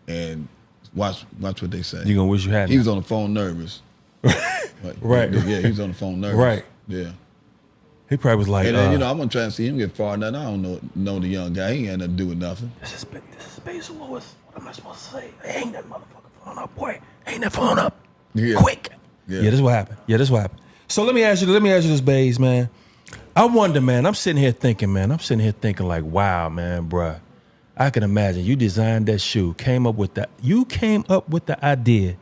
and watch what they say." You gonna wish you hadn't. He was on the phone nervous. Right. Yeah, he was on the phone nervous. Right. Yeah. He probably was like, And then, I'm gonna try and see him get far. Now I don't know the young guy. He ain't had nothing to do with nothing. This is Basil Lewis. What am I supposed to say? Hang that motherfucker phone up, boy. Hang that phone up. Yeah. Quick. Yeah. This is what happened. So let me ask you this, Baze, man. I wonder, man, I'm sitting here thinking like, wow, man, bruh. I can imagine you designed that shoe, came up with the idea.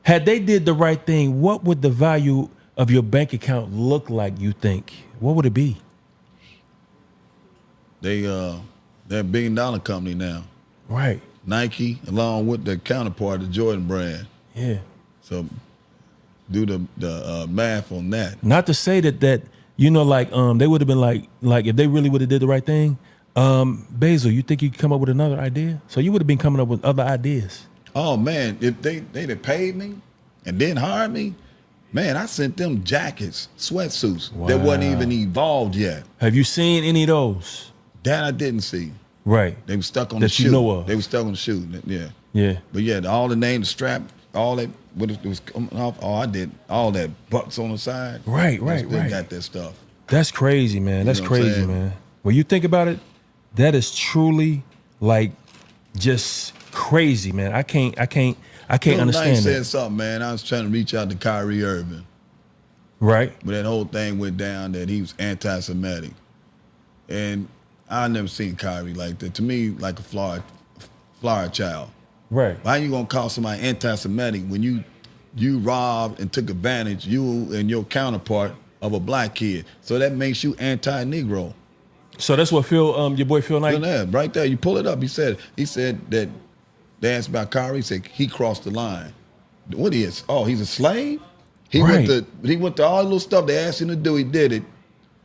Had they did the right thing, what would the value of your bank account look like, you think? What would it be? They're a $1 billion company now. Right. Nike, along with the counterpart, the Jordan brand. Yeah. So do the math on that. Not to say that they would have been like if they really would have did the right thing. Basil, you think you could come up with another idea? So you would have been coming up with other ideas. Oh man, if they'd have paid me and then hired me, man, I sent them jackets, sweatsuits that wasn't even evolved yet. Have you seen any of those? That I didn't see. Right. They were stuck on the That shoe. you know of. They were stuck on the shoe. Yeah. Yeah. But yeah, all the name, the strap, all that, what it was coming off. Oh, I did all that butts on the side. Right. I still got that stuff. That's crazy, man. That's know what I'm crazy, saying? man. When you think about it, that is truly like just crazy, man. I can't understand Knight that. said something, man. I was trying to reach out to Kyrie Irving. Right. But that whole thing went down that he was anti-Semitic. And I never seen Kyrie like that. To me, like a Florida child. Right. Why you gonna call somebody anti-Semitic when you robbed and took advantage, you and your counterpart, of a black kid? So that makes you anti-Negro. So that's what Phil, your boy Phil Knight. Yeah, right there. You pull it up. He said that they asked about Kyrie. He said he crossed the line. What he is? Oh, he's a slave. He went to all the little stuff they asked him to do. He did it.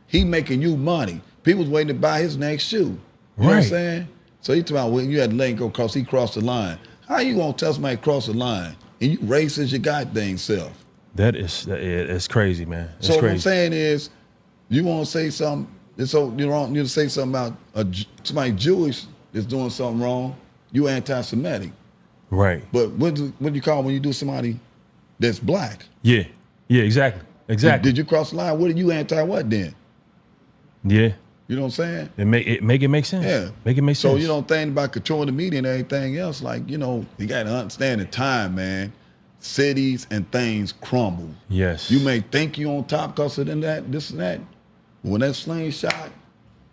He making you money. People was waiting to buy his next shoe. You know what I'm saying? So he talking about when you had to let him go because he crossed the line. How you gonna tell somebody to cross the line and you racist your goddamn self? It's crazy, man. It's so crazy. what I'm saying is, you want to say something. So you're wrong. You say something about somebody Jewish that's doing something wrong. You anti-Semitic, right? But what do you call when you do somebody that's black? Yeah, exactly. Did you cross the line? What are you anti? What then? Yeah, you know what I'm saying. Make it make sense. Yeah, make it make sense. So you don't think about controlling the media and everything else. Like you got to understand the time, man. Cities and things crumble. Yes. You may think you on top because of that, this and that. But when that slingshot,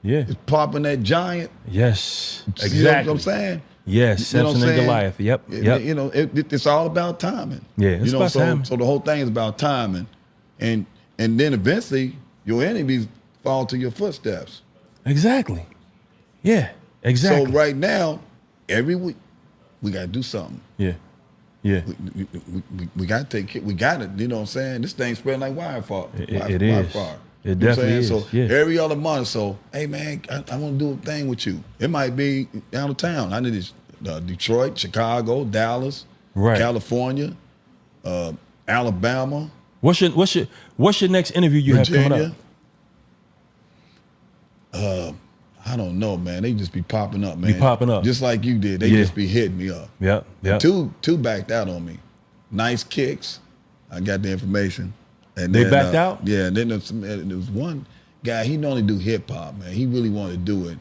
it's popping that giant. Yes, exactly. You know what I'm saying? Yes, Samson and Goliath. Yep. It's all about timing. Yeah, it's about timing. So the whole thing is about timing, and then eventually your enemies fall to your footsteps. Exactly. Yeah. Exactly. So right now, every week we gotta do something. Yeah. Yeah. We got to take care. We got it. You know what I'm saying? This thing's spreading like wildfire. It is. Wildfire. It definitely is. So yeah. every other month, so hey man, I want to do a thing with you. It might be down of town. I need Detroit, Chicago, Dallas, California, Alabama. What's your next interview you Virginia. have coming up? I don't know, man. They just be popping up, man. Be popping up. Just like you did. They just be hitting me up. Yep. Two backed out on me. Nice kicks. I got the information. And they then, backed out? Yeah, and then there was one guy, he normally do hip hop, man. He really wanted to do it.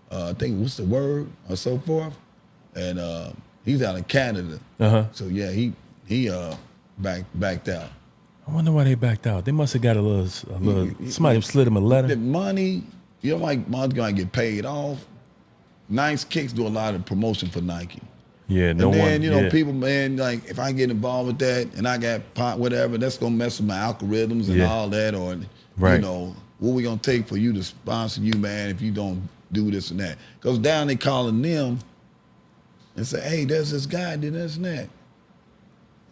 I think, what's the word? Or so forth. And he's out in Canada. So yeah, he backed out. I wonder why they backed out. They must have got a little somebody slid him a letter. The money, money's gonna get paid off. Nice Kicks do a lot of promotion for Nike. Yeah, and then people, man, like if I get involved with that and I got pot, whatever, that's gonna mess with my algorithms and all that, or what we gonna take for you to sponsor you, man, if you don't do this and that. Because down they calling them and say, hey, there's this guy did this and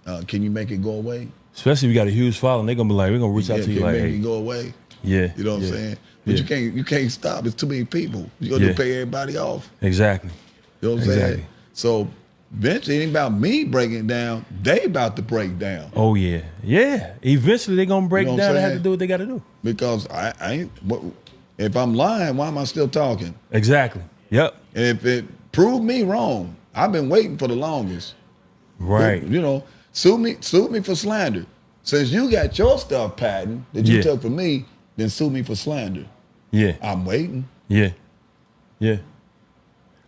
that. Can you make it go away? Especially if you got a huge following, they're gonna be like, we're gonna reach out to you like, make hey, it go away. Yeah, you know what I'm saying. But you can't stop. It's too many people. You got to pay everybody off. Exactly. You know what I'm saying? So eventually, it ain't about me breaking it down. They about to break down. Oh yeah. Eventually, they're gonna break down and have to do what they got to do. Because I ain't. If I'm lying, why am I still talking? Exactly. Yep. And if it proved me wrong, I've been waiting for the longest. Right. Sue me for slander. Since you got your stuff patent that you took from me, then sue me for slander. Yeah. I'm waiting. Yeah.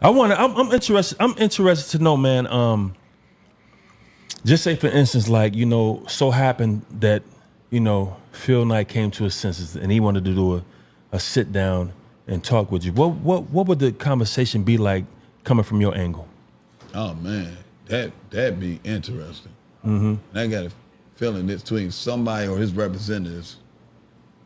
I'm interested to know, man. Just say for instance, like, so happened that, Phil Knight came to his senses and he wanted to do a sit down and talk with you. What would the conversation be like coming from your angle? Oh man, that'd be interesting. Mm-hmm. And I got a feeling it's between somebody or his representatives.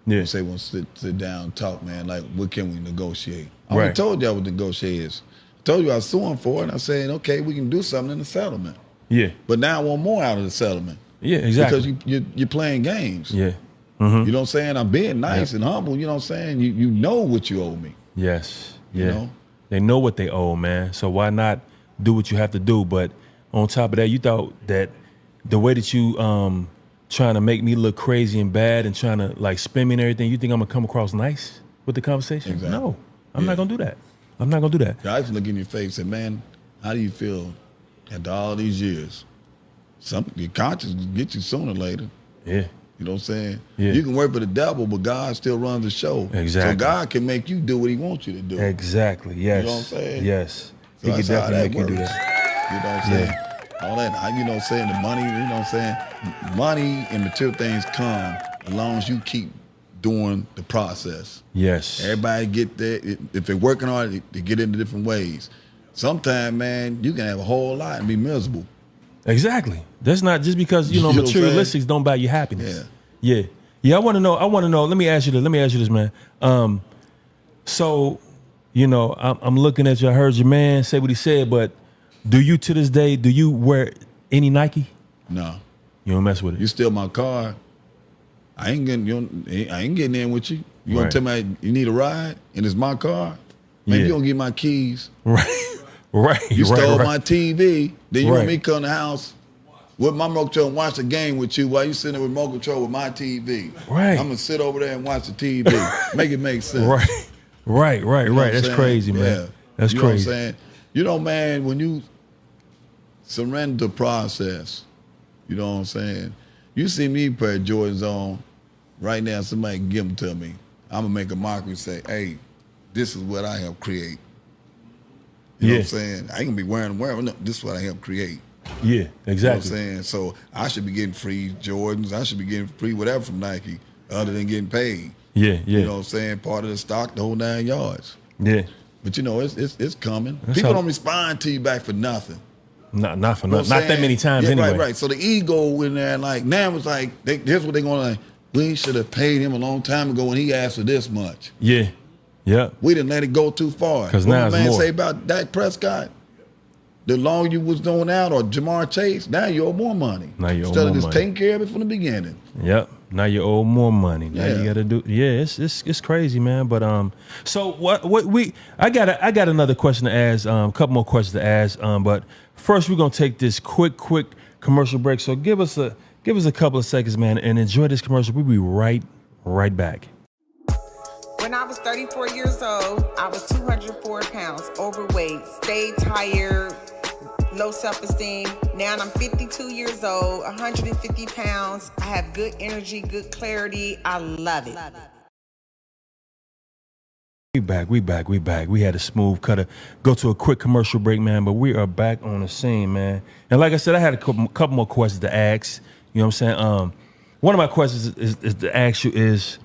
Yeah. Say we'll sit down and talk, man. Like, what can we negotiate? I already told y'all what negotiate is. I told you I was suing for it, and I said, okay, we can do something in the settlement. Yeah. But now I want more out of the settlement. Yeah, exactly. Because you're playing games. Yeah. Mm-hmm. You know what I'm saying? I'm being nice and humble. You know what I'm saying? You know what you owe me. Yes. Yeah. You know? They know what they owe, man. So why not do what you have to do? But on top of that, you thought that the way that you trying to make me look crazy and bad and trying to like spin me and everything, you think I'm gonna come across nice with the conversation? Exactly. No, I'm not gonna do that. I'm not gonna do that. I just look in your face and say, man, how do you feel after all these years? Your conscience will get you sooner or later. Yeah. You know what I'm saying? Yeah. You can work for the devil, but God still runs the show. Exactly. So God can make you do what he wants you to do. Exactly. Yes. You know what I'm saying? Yes. So He can that's how definitely that make you do works. that. You know what I'm saying? All that, you know what I'm saying? The money, you know what I'm saying? Money and material things come as long as you keep doing the process. Yes. Everybody get there. If they're working hard, they get into different ways. Sometimes, man, you can have a whole lot and be miserable. Exactly. That's not just because, you know, You know what I'm materialistics don't buy you happiness. Yeah. Yeah. Yeah, I want to know. Let me ask you this, man. So, you know, I'm looking at you. I heard your man say what he said, but do you to this day, do you wear any Nike? No. You don't mess with it? You steal my car, I ain't getting in with you. You gonna Right. tell me you need a ride and it's my car? Man, Yeah. you gonna get my keys. Right. Right. You right, stole right. my TV, then you Right. want me to come to the house with my remote control and watch the game with you while you sitting there with remote control with my TV. Right. I'm gonna sit over there and watch the TV. Make it make sense. Right. Right. You know what I'm That's saying? crazy, man. Yeah. That's you know crazy. what I'm saying? You know, man, when you surrender the process, you know what I'm saying? You see me pair of Jordans on, right now somebody can give them to me. I'm gonna make a mockery and say, hey, this is what I helped create. You know what I'm saying? I ain't gonna be wearing them. No, this is what I helped create. Yeah, exactly. You know what I'm saying? So I should be getting free Jordans. I should be getting free whatever from Nike other than getting paid. Yeah. You know what I'm saying? Part of the stock, the whole 9 yards. Yeah. But you know, it's coming. That's People how- don't respond to you back for nothing. Not for You know what not I'm that saying? many times Yeah, anyway. Right. So the ego in there, like now it's like, here's what they're going to like, we should have paid him a long time ago when he asked for this much. Yeah. Yeah. We didn't let it go too far. 'Cause What now my it's man more. say about Dak Prescott? The longer you was going out, or Jamar Chase, now you owe more money. Now you owe Instead more of just money. taking care of it from the beginning. Yep. Now you owe more money. Now Yeah. you got to do. Yeah, it's crazy, man. But so what we I got another question to ask. A couple more questions to ask. But first we're gonna take this quick commercial break. So give us a couple of seconds, man, and enjoy this commercial. We'll be right back. When I was 34 years old, I was 204 pounds, overweight, stayed tired, low self-esteem. Now I'm 52 years old, 150 pounds. I have good energy, good clarity. I love it. We back. We had a smooth cutter. Go to a quick commercial break, man, but we are back on the scene, man. And like I said, I had a couple more questions to ask. You know what I'm saying? One of my questions is to ask you is,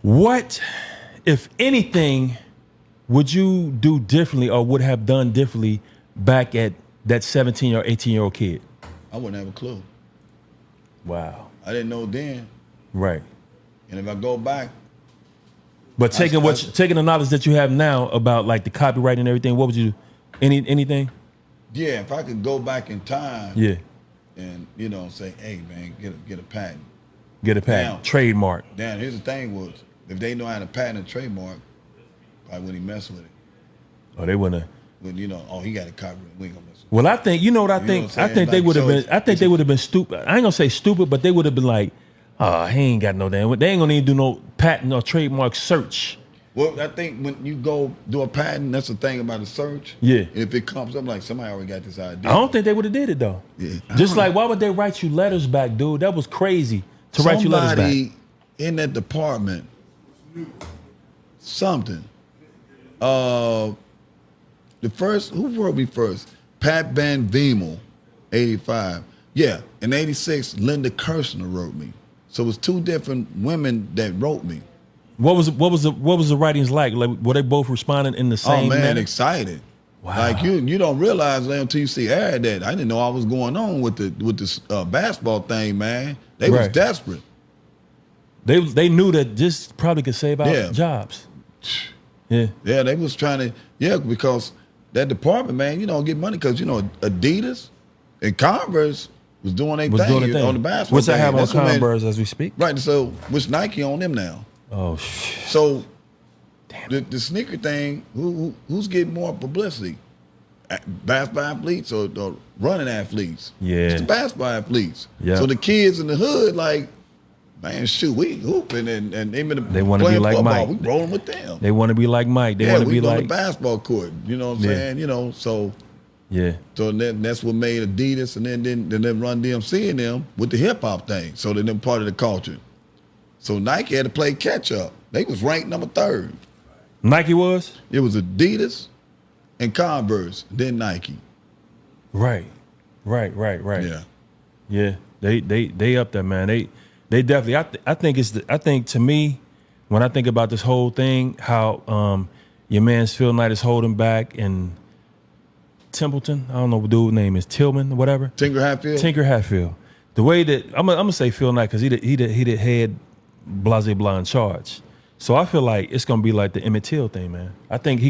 what, if anything, would you do differently or would have done differently back at that 17 or 18-year-old kid? I wouldn't have a clue. Wow. I didn't know then. Right. And if I go back, But taking the knowledge that you have now about like the copyright and everything, what would you do? Anything? yeah, if I could go back in time, Yeah. and say, hey man, get a patent. Get a patent. Now- Trademark. Now here's the thing was, if they know how to patent and trademark, probably wouldn't even mess with it. Oh, they wouldn't. When he got a copyright, we ain't gonna mess with it. Well, I think you know what I You know think. what I'm I saying? think they Like, would have so been. I think they would have been stupid. I ain't gonna say stupid, but they would have been like, "Oh, he ain't got no damn. They ain't gonna need to do no patent or trademark search." Well, I think when you go do a patent, that's the thing about a search. Yeah. If it comes up like somebody already got this idea. I don't think they would have did it though. Yeah. Just like, why would they write you letters back, dude? That was crazy to write you letters back. Somebody in that department, something. The first, who wrote me first? Pat Van Viemel, 85. Yeah, in 86, Linda Kirshner wrote me. So it was two different women that wrote me. What was the writings like? Like, were they both responding in the same Oh man, manner? excited. Wow. Like you don't realize that until you see Aaron that I didn't know what was going on with the basketball thing, man. They was Right. desperate. They knew that this probably could save out Yeah. jobs. Yeah. Yeah, they was trying to, because that department, man, get money because, Adidas and Converse was doing their Was thing doing the thing. on the basketball What's that thing. have on That's when they- Converse as we speak? Right, so which Nike on them now. Oh, shit. So the sneaker thing, who's getting more publicity? Basketball athletes or running athletes? Yeah. It's the basketball athletes. Yeah. So the kids in the hood, like, Man, shoot, we hooping and even They wanna be playing like football, Mike. we rolling with them. They want to be like Mike. They Yeah, want to we be on the like basketball court. You know what I'm Yeah. saying? You know, so yeah. so that's what made Adidas and then Run DMC and them with the hip hop thing. So they're part of the culture. So Nike had to play catch up. They was ranked number 3rd. Nike was? It was Adidas and Converse, then Nike. Right. Yeah. Yeah. They up there, man. They definitely. I think to me, when I think about this whole thing, how your man's Phil Knight is holding back and Templeton, I don't know what dude's name is, Tillman, whatever. Tinker Hatfield. The way that I'm gonna say Phil Knight because he the head blase blah in charge. So I feel like it's gonna be like the Emmett Till thing, man. I think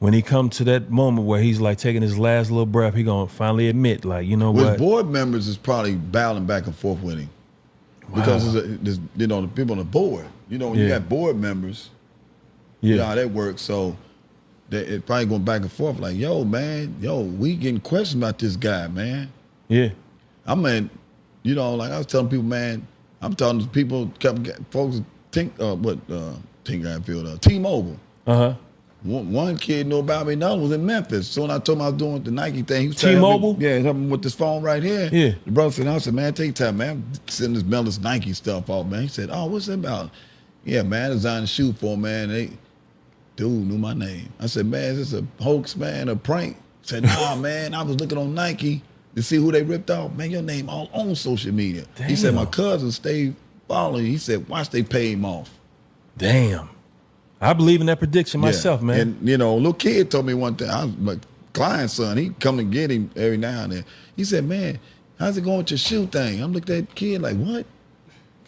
when he come to that moment where he's like taking his last little breath, he gonna finally admit, like, you know what? His board members is probably battling back and forth with him. Because there's the people on the board. You know, when you got board members, you know how that works. So it probably going back and forth like, yo, man, we getting questions about this guy, man. Yeah. I mean, you know, like I was telling people, man, I'm telling people, folks, T-Mobile. Uh-huh. One kid knew about me, another was in Memphis. So when I told him I was doing the Nike thing, he was T-Mobile? helping me with this phone right here. Yeah. The brother said, I said, man, take time, man. I'm sending this Nike stuff off, man. He said, oh, what's that about? Yeah, man, I designed a shoe for him, man. Dude knew my name. I said, man, is this a hoax, man, a prank? He said, nah, man, I was looking on Nike to see who they ripped off. Man, your name all on social media. Damn. He said, my cousin stayed following you. He said, watch they pay him off. Damn. I believe in that prediction myself, man. And, you know, a little kid told me one thing. My client's son, he come and get him every now and then. He said, man, how's it going with your shoe thing? I'm looking at the kid like, what?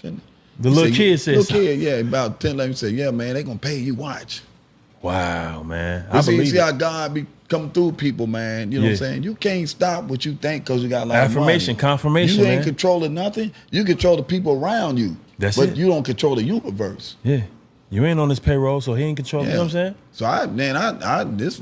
The little kid said Little kid, yeah, about 10, 11, said, yeah, man, they going to pay you, watch. Wow, man. I see how God be coming through people, man. You know what I'm saying? You can't stop what you think because you got a lot affirmation, of money. confirmation, You ain't man. controlling nothing. You control the people around you. That's but it. you don't control the universe. Yeah. You ain't on his payroll, so he ain't controlling. You know what I'm saying? So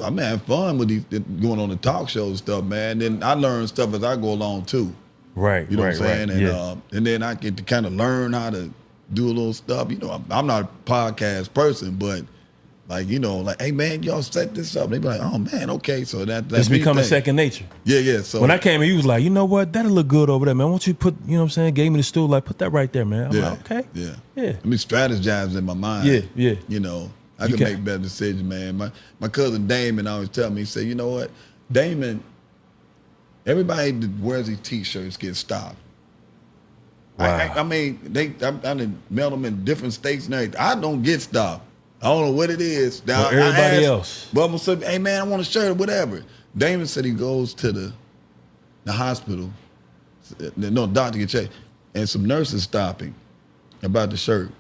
I'm having fun with these going on the talk shows and stuff, man. Then I learn stuff as I go along too. Right. You know what I'm saying? Right. And then I get to kind of learn how to do a little stuff. You know, I'm not a podcast person, but like, you know, like, hey man, y'all set this up. They be like, oh man, okay. So that's it's becoming second nature. Yeah. So when I came in, you was like, you know what? That'll look good over there, man. Why don't you put, you know what I'm saying? Gave me the stool, like, put that right there, man. I'm like, okay. Yeah. Yeah. I mean, strategize in my mind. Yeah. You know, I can make better decisions, man. My cousin Damon always tell me, he said, you know what, Damon, everybody that wears these T-shirts gets stopped. Wow. I mean, I done mail them in different states and everything. I don't get stopped. I don't know what it is. Now, Well, everybody else. But I'm gonna say, hey man, I want a shirt or whatever. Damon said he goes to the hospital, no doctor get checked, and some nurses stop him about the shirt.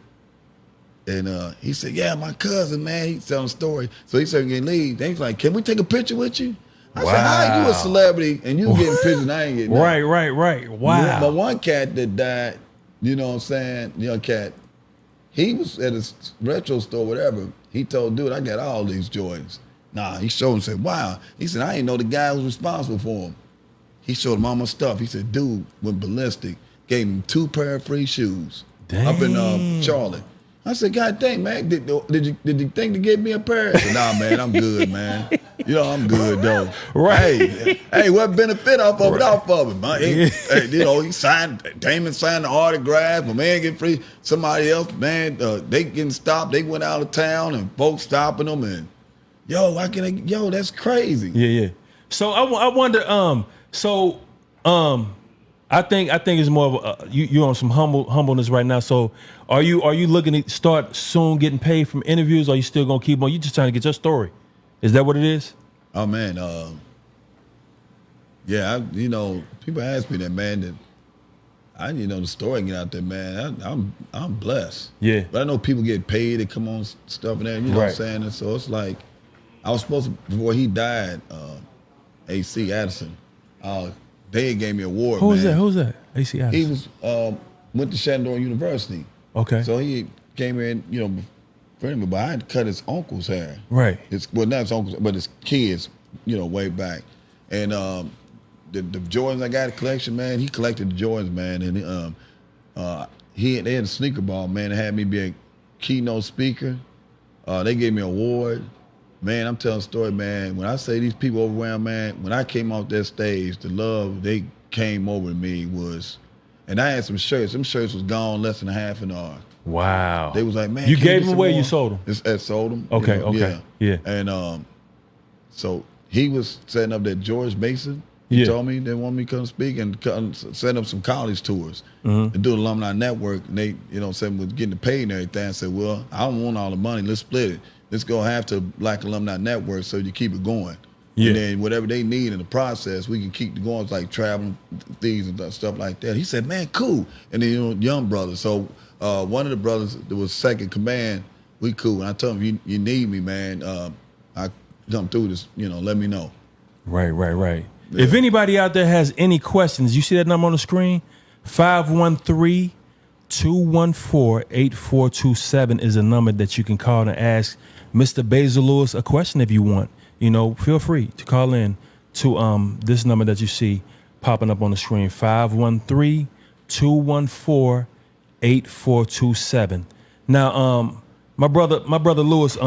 And he said, yeah, my cousin, man, he's telling a story. So he said he can leave. They was like, can we take a picture with you? I said, how you a celebrity and you getting pictures and I ain't getting nothing? Right. Wow. But one cat that died, you know what I'm saying, young cat, he was at a retro store, whatever. He told dude, I got all these Jordans. Nah, he showed him and said, wow. He said, I didn't know the guy was responsible for him. He showed him all my stuff. He said, dude went ballistic, gave him 2 pair of free shoes. Dang. Up in Charlotte. I said, God dang, man, did you think to give me a pair? I said, nah, man, I'm good, man. You know, I'm good, though. Right. Hey, what benefit off of it, off of it, man? Hey, you know, Damon signed the autograph, my man get free. Somebody else, man, they getting stopped. They went out of town and folks stopping them and, yo, that's crazy. Yeah. So I wonder, I think it's more of you're on some humbleness right now. So are you looking to start soon getting paid from interviews, or are you still gonna keep on? You just trying to get your story? Is that what it is? Oh man, yeah. You know, people ask me that, man. That the story get out there, man. I'm blessed. Yeah. But I know people get paid to come on stuff and that. You know what I'm saying? And so it's like I was supposed to, before he died, AC Addison. They gave me an award. Who's that? AC Addison. He was went to Shenandoah University. Okay. So he came in, you know, friend of me, but I had to cut his uncle's hair. Right. Not his uncle's, but his kids, you know, way back. And the Jordans I got a collection, man. He collected the Jordans, man, and they had a sneaker ball, man. They had me be a keynote speaker. They gave me an award. Man, I'm telling a story, man. When I say these people overwhelmed, man, when I came off that stage, the love they came over to me was, and I had some shirts. Them shirts was gone less than a half an hour. Wow. They was like, man, you can gave get them some away, more? you sold them? I sold them. Okay, you know, okay. Yeah. And so he was setting up that George Mason. He told me they want me to come speak and set up some college tours and do the alumni network. And they, said was getting paid and everything. I said, well, I don't want all the money. Let's split it. Let's go half to Black Alumni Network so you keep it going. Yeah. And then whatever they need in the process, we can keep it going. It's like traveling, things and stuff like that. He said, man, cool. And then, young brothers. So one of the brothers that was second command, we cool. And I told him, you need me, man. I come through this, let me know. Right. Yeah. If anybody out there has any questions, you see that number on the screen? 513-214-8427 is a number that you can call and ask Mr. Basil Lewis a question if you want. Feel free to call in to this number that you see popping up on the screen, 513-214-8427. Now, my brother Lewis,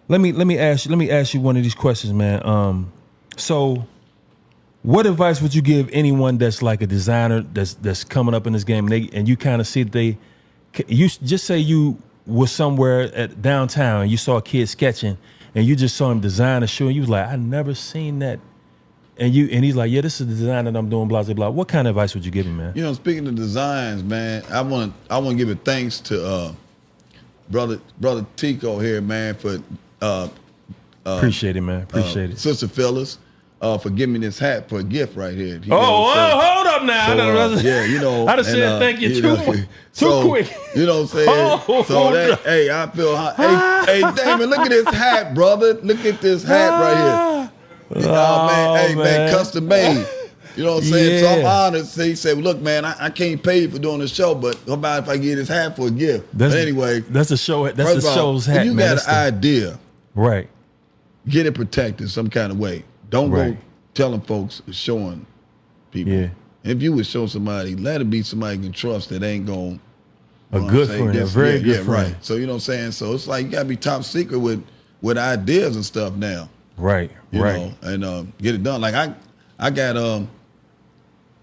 let me ask you one of these questions, man. So what advice would you give anyone that's like a designer that's coming up in this game and you kind of see that you just say you was somewhere at downtown and you saw a kid sketching and you just saw him design a shoe and you was like, I never seen that. And he's like, yeah, this is the design that I'm doing, blah, blah, blah. What kind of advice would you give him, man? Speaking of designs, man, I want to give a thanks to brother Tico here, man, for appreciate it, man. Appreciate it. Sister Phyllis. For giving me this hat for a gift right here. Hold up now. So, I just said thank you too quick. You know what I'm saying? Hey, I feel hot. Hey, Damon, look at this hat, brother. Look at this hat right here. Man, custom made. You know what I'm saying? So I'm honored. So he said, look, man, I can't pay you for doing the show, but how about if I get this hat for a gift? But anyway. That's the show. That's the show's hat, if you got an idea, right? Get it protected some kind of way. Don't go telling folks, showing people. Yeah. If you would show somebody, let it be somebody you can trust that ain't going a good friend, a very good friend. Right. So you know what I'm saying? So it's like you gotta be top secret with ideas and stuff now. Right. You know, and get it done. Like I got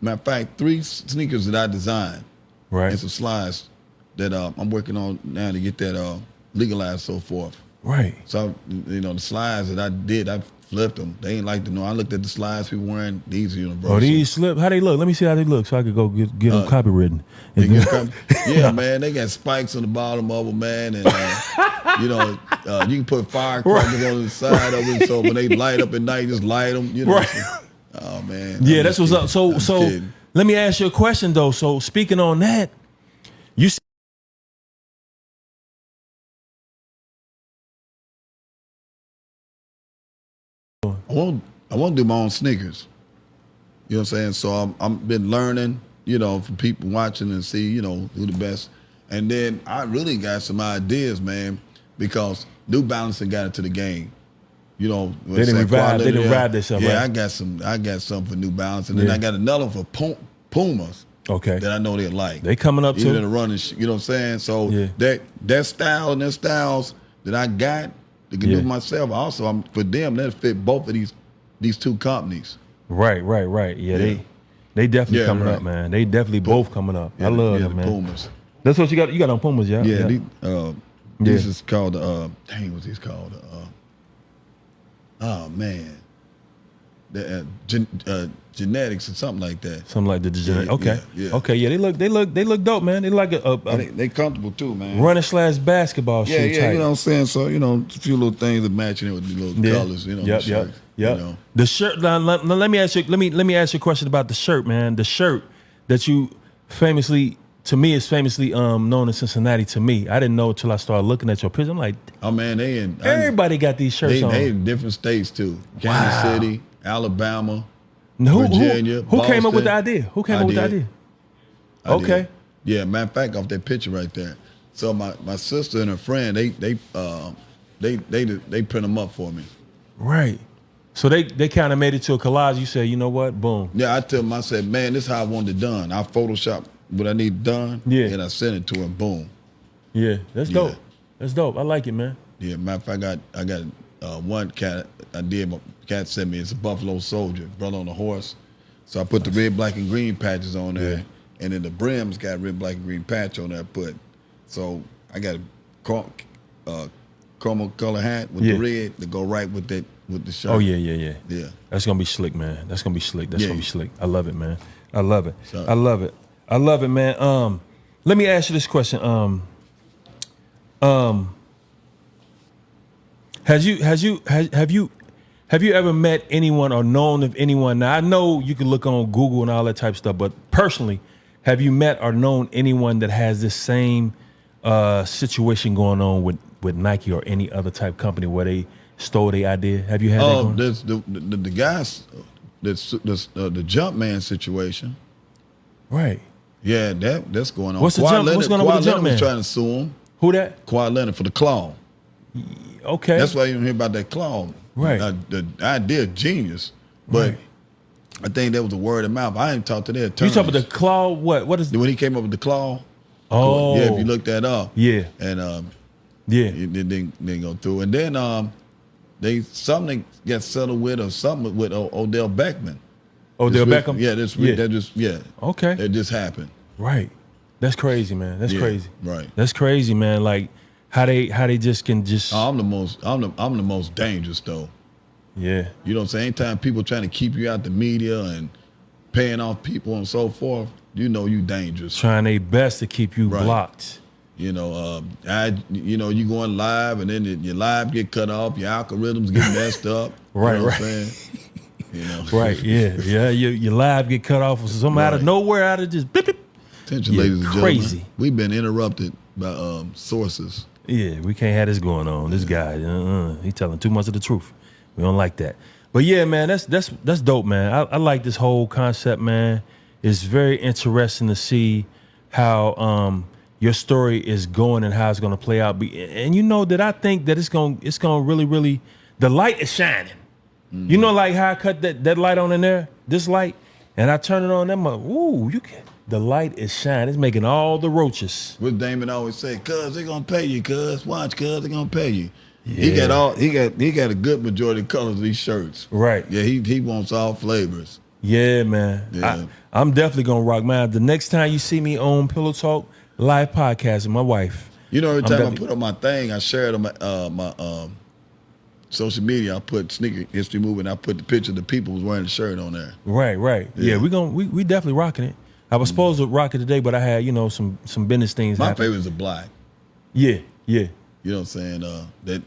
matter of fact, 3 sneakers that I designed. Right. And some slides that I'm working on now to get that legalized, so forth. Right. So the slides that I did, I flipped them. They ain't like to know. I looked at the slides people wearing. These are universal. Oh, these slip. How they look? Let me see how they look so I could go get them copywritten. Yeah, man. They got spikes on the bottom of them, man. And, you can put firecrackers on the side of it. So when they light up at night, just light them. Right. Oh, man. Yeah, that's what's up. So let me ask you a question, though. So speaking on that, you see I want to do my own sneakers. You know what I'm saying? So I've been learning, from people watching and see, who the best. And then I really got some ideas, man, because New Balance got into the game. They didn't ride themselves. Yeah, right? I got some for New Balance, and then I got another one for Pumas. Okay. That I know they like. They coming up too. Even in the running, you know what I'm saying? So that style and their styles that I got to do myself, also for them that fit both of these 2 companies. Right. Yeah, they definitely coming up, man. They definitely both coming up. I love them, man. Pumas. That's what you got. You got on Pumas, yeah. Yeah. This is called what's these called? Oh man, the genetics or something like that. Something like the genetics. Okay. Okay. Yeah. They look dope, man. They like they comfortable too, man. Running / basketball shoe type. You know what I'm saying? So a few little things that matching it with the little colors. Yep. The shirt. Now, let me ask you. Let me ask you a question about the shirt, man. The shirt that you famously. To me, it's famously known in Cincinnati. To me, I didn't know until I started looking at your picture. I'm like, oh man, everybody got these shirts on. They in different states too. Kansas City, Alabama, Virginia. Who came up with the idea? Who came up with the idea? Okay. Yeah, matter of fact, off that picture right there. So my sister and her friend, they print them up for me. Right. So they kind of made it to a collage. You said, you know what? Boom. Yeah, I tell them, I said, man, this is how I wanted it done. I Photoshop what I need done. Yeah. And I sent it to him. Boom. Yeah, that's dope. That's dope. I like it, man. Yeah, matter of fact, I got one cat I did. My cat sent me. It's a Buffalo Soldier, brother on a horse. So I put the red, black, and green patches on there, and then the brim's got red, black, and green patch on there. So I got a chroma color hat with the red to go right with the shirt. Oh yeah. That's gonna be slick, man. That's gonna be slick. Gonna be slick. I love it, man. I love it. So, I love it. I love it, man. Let me ask you this question. Have you ever met anyone or known of anyone? Now I know you can look on Google and all that type of stuff, but personally, have you met or known anyone that has this same situation going on with Nike or any other type company where they stole the idea? Have you had that going? There's the guys, that's the Jumpman situation. Right. Yeah, that's going on. What's going on with the Jumpman? Was trying to sue him. Who that? Kawhi Leonard for the claw. Okay. That's why you don't hear about that claw. Right. The idea genius, but I think that was a word of mouth. I ain't talked to their attorneys. You talking about the claw? What is when he came up with the claw? Oh, yeah. If you look that up, yeah, and it didn't go through, and then something got settled with or something with Odell Beckham. Odell Beckham. Yeah, that just okay. That just happened. Right. That's crazy, man. That's crazy. Right. That's crazy, man. Like how they just can just. I'm the most dangerous though. Yeah. You know what I'm saying? Anytime people trying to keep you out the media and paying off people and so forth, you know you dangerous. Trying their best to keep you blocked. You know, you going live and then your live get cut off, your algorithms get messed up. Right, you know right. What I'm saying? You know. Right, yeah. Your live get cut off. Some out of nowhere, out of just beep, beep. Attention, ladies and crazy. gentlemen. We've been interrupted by sources. Yeah, we can't have this going on. This guy, he telling too much of the truth. We don't like that. But yeah, man, that's dope, man. I like this whole concept, man. It's very interesting to see how your story is going and how it's going to play out. And you know that I think that it's going to really, the light is shining. Mm-hmm. You know, like how I cut that light on in there, this light, and I turn it on. I'm like, ooh, the light is shining. It's making all the roaches. What Damon always say, cuz they're gonna pay you, cuz. Watch, cuz they're gonna pay you. Yeah. He got a good majority of colors of these shirts. Right. Yeah, he wants all flavors. Yeah, man. Yeah. I'm definitely gonna rock mine. The next time you see me on Pillow Talk live podcast with my wife. You know, every time I put on my thing, I share it on my social media. I put Sneaker History Movement. I put the picture of the people who's wearing the shirt on there. Right. Yeah, we definitely rocking it. I was supposed to rock it today, but I had, some business things My happen. favorites are black. Yeah. You know what I'm saying? That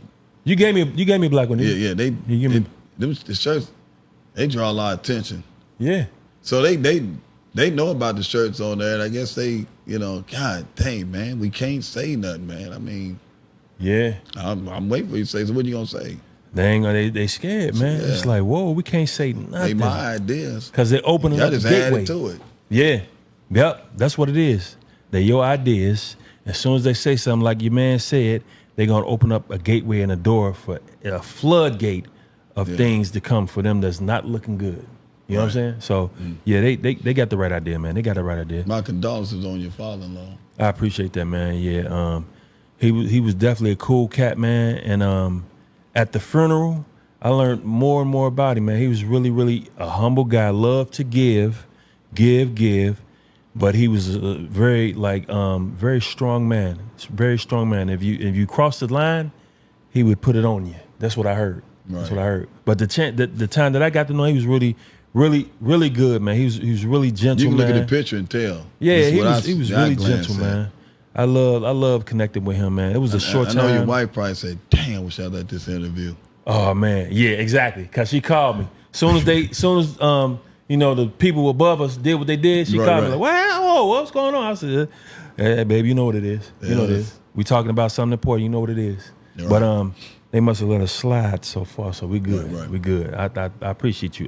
you gave me a black one. Yeah. The shirts, they draw a lot of attention. Yeah. So they know about the shirts on there, and I guess they, God dang, man, we can't say nothing, man. I mean, yeah. I'm waiting for you to say. So what you gonna say? They scared, man. Yeah. It's like, whoa, we can't say nothing. They my ideas. Because they're opening up the gateway. Added to it. Yeah. Yep. That's what it is. They're your ideas. As soon as they say something like your man said, they're going to open up a gateway and a door for a floodgate of things to come for them that's not looking good. You know what I'm saying? So, yeah, they got the right idea, man. They got the right idea. My condolences on your father-in-law. I appreciate that, man. Yeah. He was definitely a cool cat, man. And at the funeral, I learned more and more about him, man. He was really, really a humble guy. Loved to give. But he was a very very strong man. Very strong man. If you crossed the line, he would put it on you. That's what I heard. Right. That's what I heard. But the time that I got to know, he was really, really, really good, man. He was really gentle. You can man. look at the picture and tell. Yeah, he was really gentle, man. I love connecting with him, man. It was a short time. I know your wife probably said, "Damn, I wish I let this interview." Oh man, yeah, exactly. Cause she called me. Soon as the people above us did what they did, she called me like, "Wow, what's going on?" I said, "Hey, baby, you know what it is. You know what it is. We talking about something important. You know what it is." Right. But they must have let us slide so far, so we good. Right. We good. I appreciate you,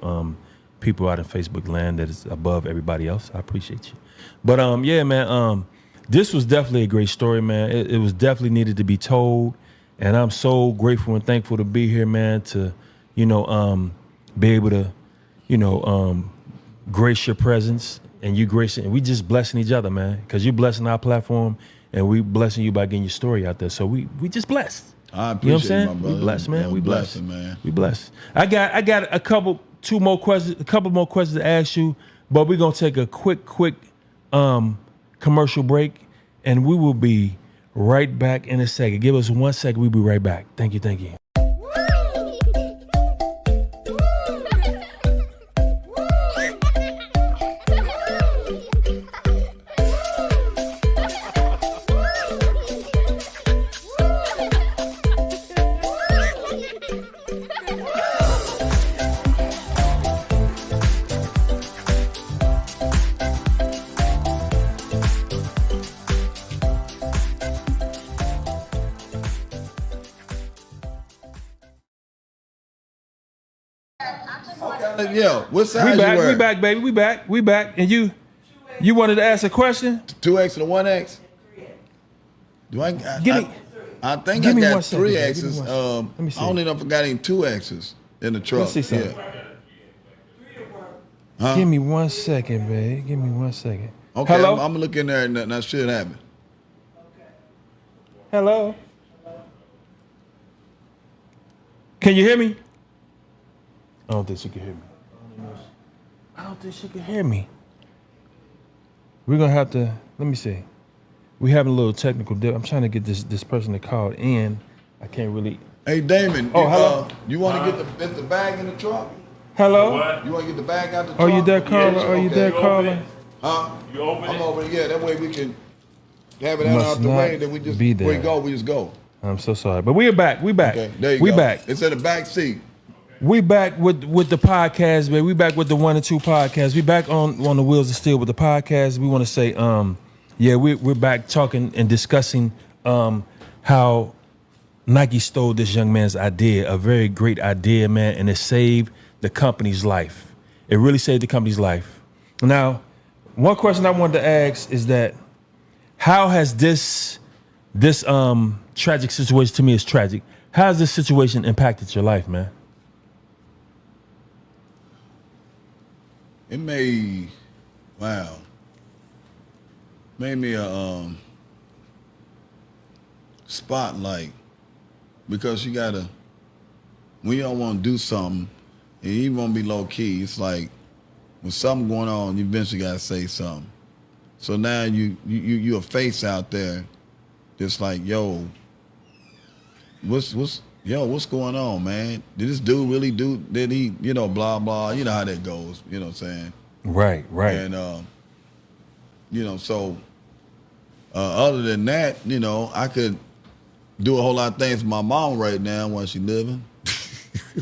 people out in Facebook land that is above everybody else. I appreciate you. But yeah, man. This was definitely a great story, man. It was definitely needed to be told, and I'm so grateful and thankful to be here, man. To be able to, grace your presence and you gracing, and we just blessing each other, man. Because you blessing our platform, and we blessing you by getting your story out there. So we just blessed. I appreciate You know what I'm saying? my brother. We blessed, man. We blessed, man. We blessed. I got a couple more questions to ask you, but we're gonna take a quick commercial break, and we will be right back in a second. Give us 1 second. We'll be right back. Thank you. Yeah, what size you wear? We back, baby. We back. And you wanted to ask a question? 2X and a 1X? Do I think I got 3X's. Let me see. I don't even know if I got any 2X's in the truck. Let's see something. Yeah. Huh? Give me 1 second, babe. Give me 1 second. Okay, Hello? I'm gonna look in there and that should happen. Hello? Can you hear me? I don't think she can hear me. I don't think she can hear me. We're gonna have to, let me see. We having a little technical dip. I'm trying to get this person that called in. I can't really. Hey Damon, hello? You want to get the bag in the truck? Hello? What? You want to get the bag out the truck? Are you there, caller? Are you there, caller? Huh? You open it? I'm over it. Yeah, that way we can have it out the way. Then we just be there. we just go. I'm so sorry, but we're back. We back. Okay, there you we go. back. It's in the back seat. We back with the podcast, man. We back with the 1 and 2 podcast. We back on the wheels of steel with the podcast. We want to say, we're back talking and discussing how Nike stole this young man's idea, a very great idea, man, and it saved the company's life. It really saved the company's life. Now, one question I wanted to ask is that how has this tragic situation, to me is tragic, how has this situation impacted your life, man? It made me a spotlight, because you gotta, when you don't want to do something and you want to be low key, it's like when something going on, you eventually gotta say something. So now you a face out there that's like, yo, what's going on, man? Did this dude really do? Did he, blah blah? You know how that goes. You know what I'm saying? Right. And so other than that, I could do a whole lot of things for my mom right now while she's living.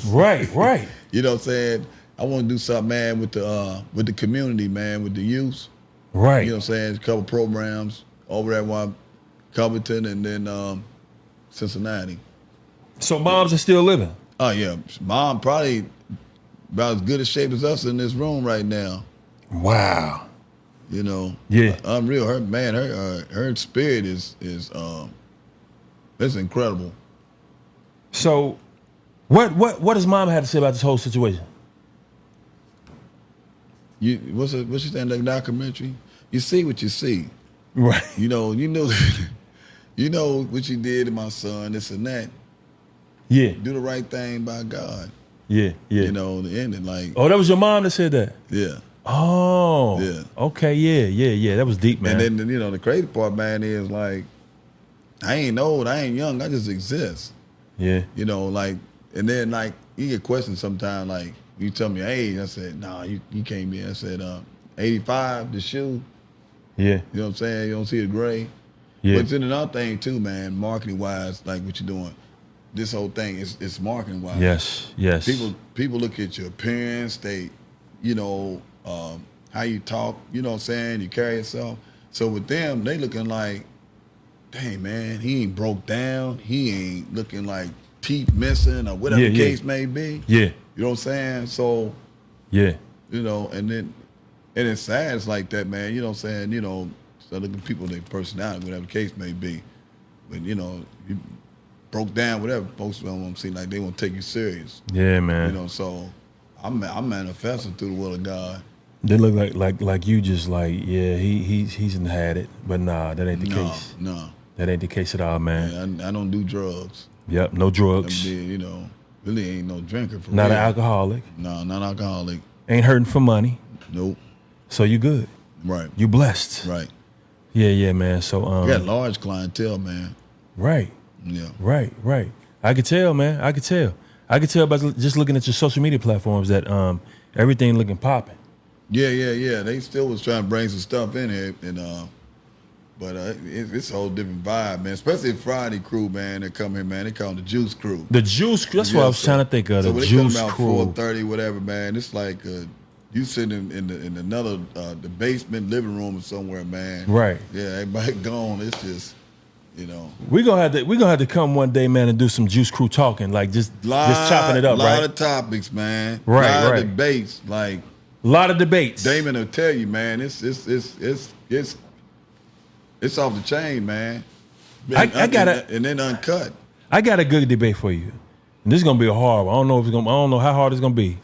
Right. You know what I'm saying? I want to do something, man, with the community, man, with the youth. Right. You know what I'm saying? A couple programs over there while Covington and then Cincinnati. So moms are still living? Oh yeah, mom probably about as good a shape as us in this room right now. Wow. Yeah. Unreal. Her spirit is it's incredible. So, what does mom have to say about this whole situation? What's she saying in the documentary? You see what you see. Right. You know what you did to my son, this and that. Yeah. Do the right thing by God. Yeah. The ending, like. Oh, that was your mom that said that? Yeah. Oh. Yeah. Okay, yeah. That was deep, man. And then, the crazy part, man, is like, I ain't old, I ain't young, I just exist. Yeah. And then, like, you get questions sometimes, like, you tell me your age, I said, nah, you can't be. I said, 85, the shoe. Yeah. You know what I'm saying? You don't see the gray. Yeah. But it's in another thing, too, man, marketing-wise, like what you're doing. This whole thing is marketing wise. Yes. People look at your appearance, they, how you talk, you know what I'm saying, you carry yourself. So with them, they looking like, dang man, he ain't broke down, he ain't looking like teeth missing or whatever the case may be. Yeah. You know what I'm saying? So yeah. And it's sad, it's like that, man. You know what I'm saying? So look at people, their personality, whatever the case may be. But you broke down, whatever, folks don't seem like they won't take you serious. Yeah, man. So I'm manifesting through the will of God. They look like you just like, yeah, he's had it. But nah, that ain't the case. No. That ain't the case at all, man. I don't do drugs. Yep, no drugs. You know, really ain't no drinker for Not real. an alcoholic. No, not alcoholic. Ain't hurting for money. Nope. So you good. Right. You blessed. Right. Yeah, man. So you got large clientele, man. Right. Yeah. Right. I could tell, man. I could tell by just looking at your social media platforms that everything looking popping. Yeah. They still was trying to bring some stuff in here, and but it's a whole different vibe, man. Especially the Friday crew, man. That come here, man. They call them the Juice Crew. The Juice Crew. That's what I was trying to think of. So The when Juice they come Crew. about 4:30, whatever, man. It's like you sitting in another the basement living room or somewhere, man. Right. Yeah, everybody gone. It's just, you know. We gonna have to come one day, man, and do some Juice Crew talking, like just chopping it up, right? A lot of topics, man. Right, a lot right. of debates, like a lot of debates. Damon will tell you, man. It's off the chain, man. I got it, and then uncut. I got a good debate for you. And this is gonna be a hard one. I don't know how hard it's gonna be.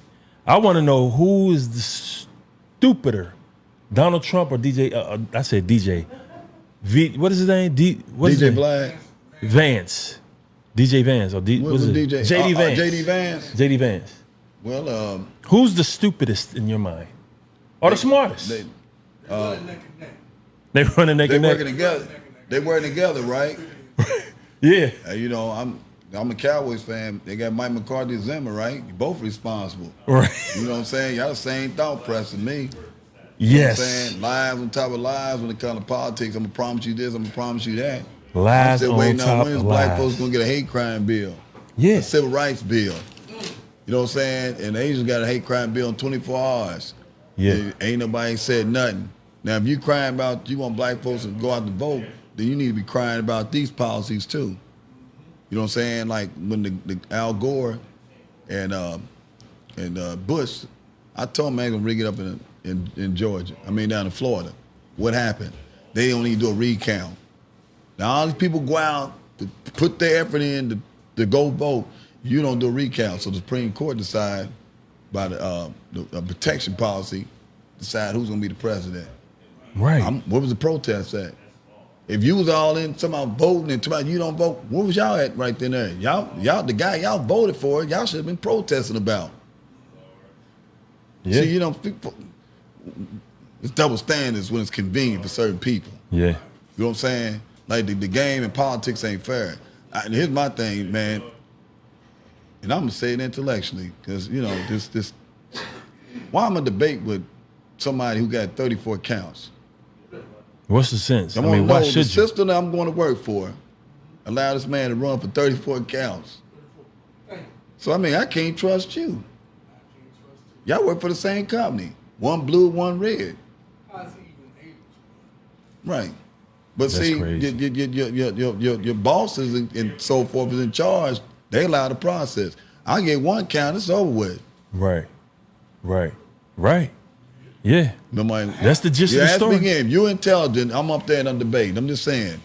I want to know who is the stupider, Donald Trump or DJ. I said DJ. What is his name? DJ Black. Vance. DJ Vance or what is it? DJ? JD Vance. JD Vance. JD Vance. Well, who's the stupidest in your mind, or the smartest? They running neck and neck. Working together. They working together, right? Yeah. You know, I'm a Cowboys fan. They got Mike McCarthy and Zimmer, right? You're both responsible. Right. You know what I'm saying? Y'all the same thought process me. Yes. You know what I'm saying? Lies on top of lies when it comes to politics. I'm gonna promise you this, I'm gonna promise you that. Lies I'm still on waiting top on when of is black lies. folks gonna get a hate crime bill. Yeah. A civil rights bill. You know what I'm saying? And the Asians got a hate crime bill in 24 hours. Yeah. Ain't nobody said nothing. Now, if you crying about you want black folks to go out and vote, then you need to be crying about these policies too. You know what I'm saying? Like when the Al Gore and Bush, I told them I ain't gonna rig it up in Georgia. I mean down in Florida. What happened? They don't even do a recount. Now all these people go out to put their effort in to go vote. You don't do a recount. So the Supreme Court decide by the protection policy, decide who's gonna be the president. Right. Where was the protest at? If you was all in, somebody voting and somebody you don't vote, where was y'all at right then there? Y'all, the guy y'all voted for, y'all should have been protesting about. Yeah. See, you know, it's double standards when it's convenient for certain people. Yeah. You know what I'm saying? Like the game and politics ain't fair. And here's my thing, man. And I'm gonna say it intellectually, because you know, this why I'm gonna debate with somebody who got 34 counts. What's the sense? I mean, why the should you? system that I'm going to work for allow this man to run for 34 counts. So I mean, I can't trust you. Y'all work for the same company. One blue, one red. Right. But That's see, crazy. your bosses and so forth is in charge. They allow the process. I get one count, it's over with. Right. Yeah. Nobody, That's the gist of the ask story. me again, if you're intelligent, I'm up there and I'm debating. I'm just saying.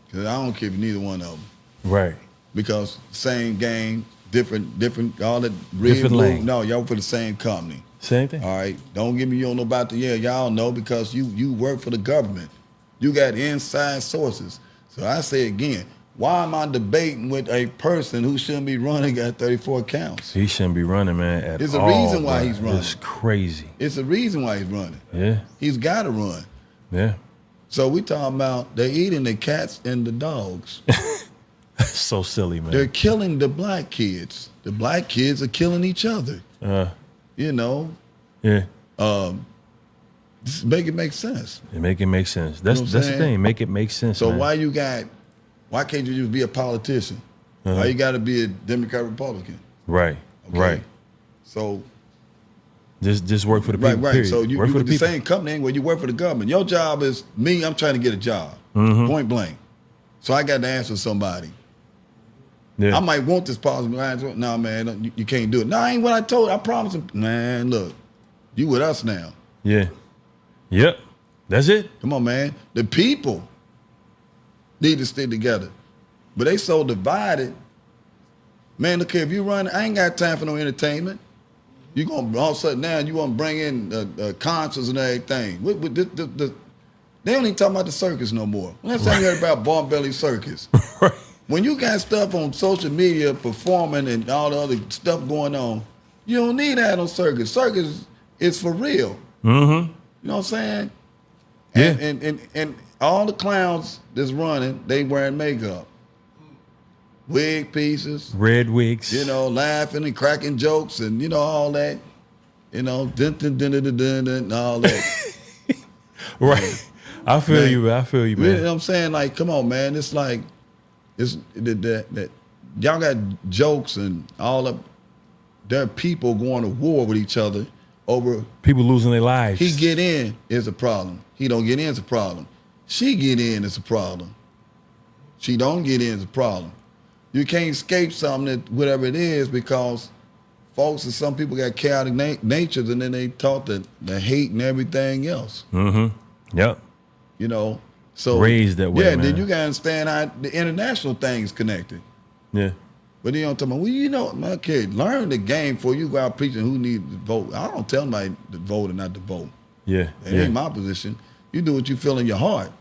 Because I don't care for neither one of them. Right. Because same game, different, all that red, Different blue. lane. No, y'all for the same company. Same thing. All right. Don't give me you don't know about the y'all know because you work for the government. You got inside sources. So I say again, why am I debating with a person who shouldn't be running at 34 counts? He shouldn't be running, man, at There's all. a reason why bro. he's running. It's crazy. It's a reason why he's running. Yeah. He's got to run. Yeah. So we talking about they're eating the cats and the dogs. So silly, man. They're killing the black kids. The black kids are killing each other. You know. Yeah. Just make it make sense. Make it make sense. That's You know what I'm that's the saying? thing. Make it make sense. So man. why can't you just be a politician? Why you got to be a Democrat Republican? Right. Okay? Right. So just work for the people. right. Period. So you work for with the people. same company where you work for the government. Your job is me. I'm trying to get a job. Mm-hmm. Point blank. So I got to answer somebody. Yeah. I might want this policy. No, man, you can't do it. No, I ain't what I told. I promise him. Man, look, you with us now. Yeah. Yep. That's it. Come on, man. The people need to stick together. But they so divided. Man, look here, if you run, I ain't got time for no entertainment. You gonna all of a sudden now you want to bring in concerts and everything. They don't even talk about the circus no more. Last time you heard about Bone Belly Circus. Right. When you got stuff on social media performing and all the other stuff going on, you don't need that on circus. Circus is for real. Mm-hmm. You know what I'm saying? Yeah. And all the clowns that's running, they wearing makeup. Wig pieces. Red wigs. You know, laughing and cracking jokes and, you know, all that. You know, dun, dun, dun, dun, dun, dun, dun, and all that. Right. I feel you, man. I feel you, man. You know what I'm saying? Like, come on, man. It's like, it's that y'all got jokes and all of, there are people going to war with each other over. People losing their lives. He get in is a problem. He don't get in is a problem. She get in is a problem. She don't get in is a problem. You can't escape something that whatever it is because folks and some people got chaotic natures and then they taught the hate and everything else. Mm-hmm. Yep. You know, so raised that way. Yeah, man. then you gotta understand how the international thing's connected. Yeah. But then you don't tell me, well, you know, my kid, learn the game before you go out preaching who needs to vote. I don't tell anybody to vote or not to vote. Yeah. It ain't my position. You do what you feel in your heart.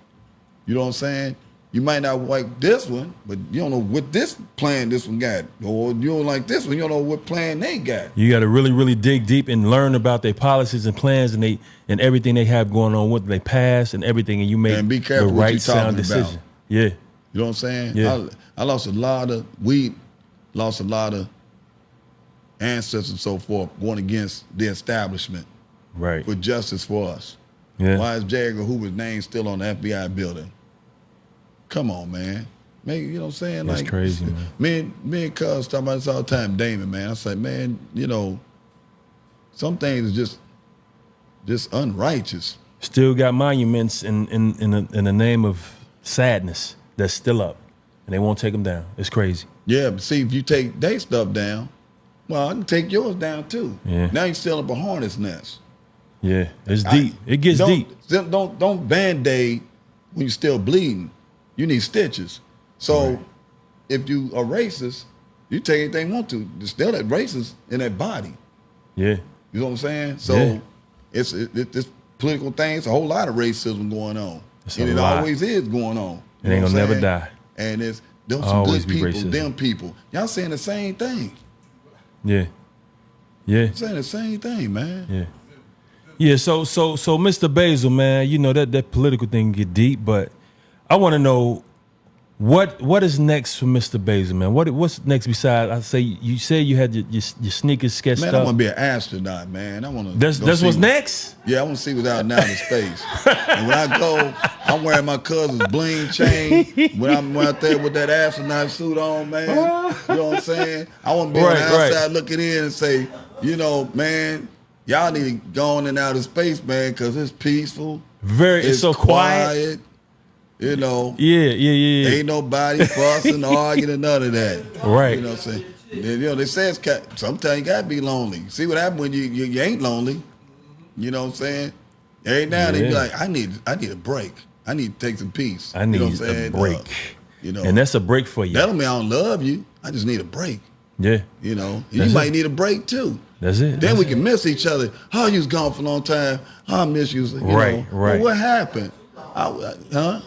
You know what I'm saying? You might not like this one, but you don't know what this plan this one got. Or you don't like this one, you don't know what plan they got. You got to really, really dig deep and learn about their policies and plans and everything they have going on, what they pass and everything, and you make and be careful the what right you're talking sound decision. about. Yeah. You know what I'm saying? Yeah. I lost a lot of ancestors and so forth going against the establishment. Right. For justice for us. Yeah. Why is J. Edgar Hoover's name still on the FBI building? Come on, man. You know what I'm saying? That's like, crazy, man. Me and Cuz talk about this all the time, Damon, man. I say, man, you know, some things are just unrighteous. Still got monuments in the name of sadness that's still up, and they won't take them down. It's crazy. Yeah, but see, if you take their stuff down, well, I can take yours down too. Yeah. Now you're still up a hornet's nest. Yeah, it's deep. It gets deep. Don't Band-Aid when you're still bleeding. You need stitches. So if you are racist, you take anything you want to. There's still that racist in that body. Yeah. You know what I'm saying? So it's political things, a whole lot of racism going on. And it always is going on. It ain't gonna never die. And it's them some Always good be people, racism. them people. Y'all saying the same thing. Yeah. Yeah. Saying the same thing, man. Yeah. Yeah, so Mr. Basil, man, you know that political thing get deep, but I want to know what is next for Mr. Basil, man? What's next besides? I say you said you had your sneakers sketched up. Man, I want to be an astronaut, man. I want to. That's what's next. Yeah, I want to see what's out now in space. And when I go, I'm wearing my cousin's bling chain. When I'm out there with that astronaut suit on, man, you know what I'm saying? I want to be on the outside looking in and say, you know, man, y'all need to go on and out of space, man, because it's peaceful. It's so quiet. You know. Yeah. Ain't nobody fussing, arguing, none of that. Right. You know what I'm saying? You know, they say sometimes you gotta be lonely. See what happens when you ain't lonely. You know what I'm saying? Every now and then you like, I need a break. I need to take some peace. I need a break. You know, and that's a break for you. That don't mean I don't love you. I just need a break. Yeah. You know, you might need a break too. That's it. Then we can miss each other. Oh, you was gone for a long time. Oh, I miss you. Right. Well, what happened? Huh?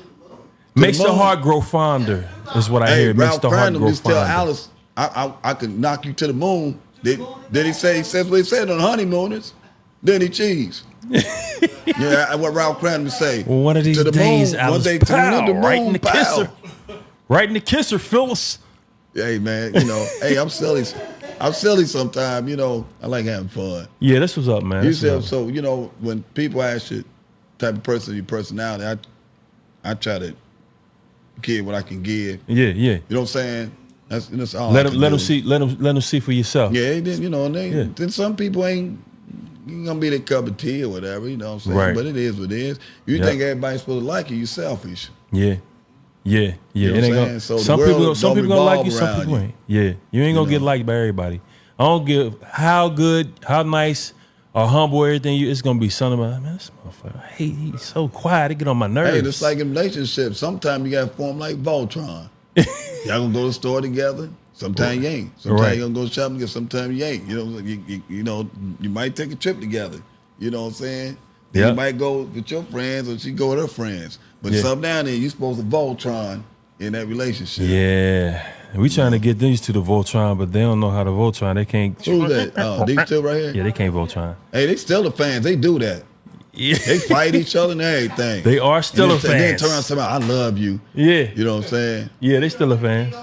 Makes the heart grow fonder, is what I hear. Makes the heart grow fonder. Tell Alice, I could knock you to the moon. Then he says what he said on honeymooners. Then he cheese. Yeah, what Ralph Cram would say. Well, one of these to the days, moon, Alice, one day pow, to the moon, right in the pow. kisser. Right in the kisser, Phyllis. Hey, man, you know, hey, I'm silly. I'm silly sometimes, you know. I like having fun. Yeah, this was up, man. You said, so, you know, when people ask you type of person, your personality, I try to give what I can give. Yeah. You know what I'm saying? That's all. Let them see for yourself. Yeah, then you know, and then some people ain't gonna be their cup of tea or whatever. You know what I'm saying? Right. But it is what it is. You think everybody's supposed to like you? You're selfish. Yeah. You know what I'm saying? So some people gonna like you, some people ain't. Yeah, you ain't gonna get liked by everybody. I don't give how good, how nice, or humble everything you. It's gonna be something about, man, this motherfucker. Hey, he's so quiet. It get on my nerves. Hey, it's like in relationships. Sometimes you gotta form like Voltron. Y'all gonna go to the store together. Sometimes you ain't. Sometimes you're gonna go shopping together. Sometimes you ain't. You know, you might take a trip together. You know what I'm saying? Then you might go with your friends, or she go with her friends. But something down there, you supposed to Voltron in that relationship. Yeah. We trying to get these to the Voltron, but they don't know how to Voltron. They can't. Who's that? Oh, these two right here? Yeah, they can't Voltron. Hey, they still the fans. They do that. Yeah. They fight each other and everything. They are still a fans. Then turn around and say, I love you. Yeah. You know what I'm saying? Yeah, they still a fans.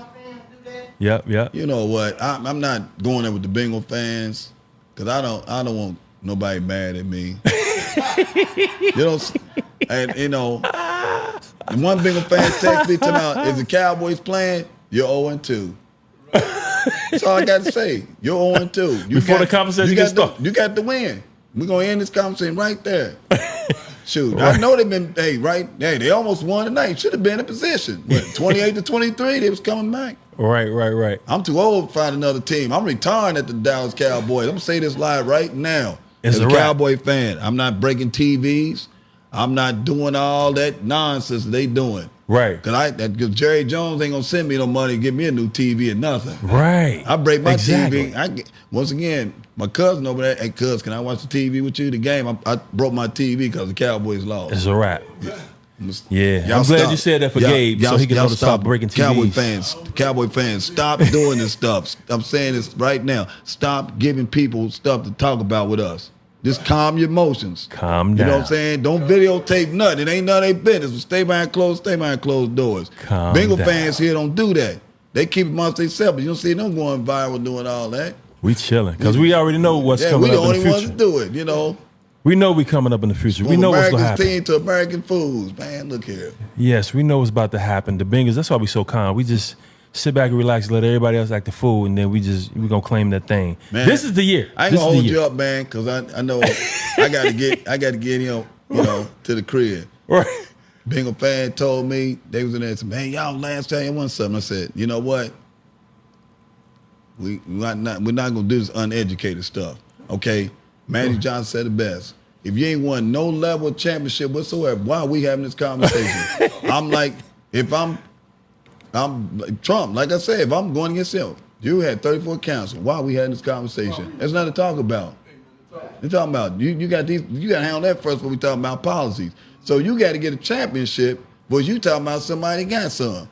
Yep. You know what? I'm not going there with the Bengal fans because I don't want nobody mad at me. You know, and you know, one Bengal fan text me about, is the Cowboys playing? You're 0-2. That's all I got to say. You're 0-2. Before the conversation gets started. You got to win. We're going to end this conversation right there. Shoot, I know they've been, they almost won tonight. Should have been in position. 28-23, they was coming back. Right. I'm too old to find another team. I'm retiring at the Dallas Cowboys. I'm going to say this live right now. As a Cowboy fan, I'm not breaking TVs. I'm not doing all that nonsense they doing. Right. Because Jerry Jones ain't going to send me no money to get me a new TV or nothing. Right. I break my TV. Once again, my cousin over there, hey, cuz, can I watch the TV with you? The game, I broke my TV because the Cowboys lost. It's a wrap. Yeah. I'm glad you said that for Gabe, so he can know to stop breaking TVs. Cowboy fans, stop doing this stuff. I'm saying this right now. Stop giving people stuff to talk about with us. Just calm your emotions. Calm down. You know what I'm saying? Don't videotape nothing. It ain't none of their business. Stay behind closed doors. Bengal fans here don't do that. They keep it amongst themselves. You don't see them going viral doing all that. We chilling because we already know what's coming up in the future. We the only ones to do it, you know. We know we coming up in the future. We know what's going to happen. America's team to American fools, man. Look here. Yes, we know what's about to happen. The Bengals, that's why we so calm. We just sit back and relax, let everybody else act the fool, and then we gonna claim that thing. Man, this is the year. I ain't gonna hold you up, man, because I know I gotta get him, to the crib. Right. Bengal fan told me they was in there and said, man, y'all last time you won something. I said, you know what? We're not gonna do this uneducated stuff. Okay. Manny Johnson said it best. If you ain't won no level of championship whatsoever, why are we having this conversation? I'm like, I'm like Trump, like I said, if I'm going against him, you had 34 counts. Why are we having this conversation? There's nothing to talk about. You're talking about you got to handle that first when we talk about policies. So you got to get a championship, but you talking about somebody got some.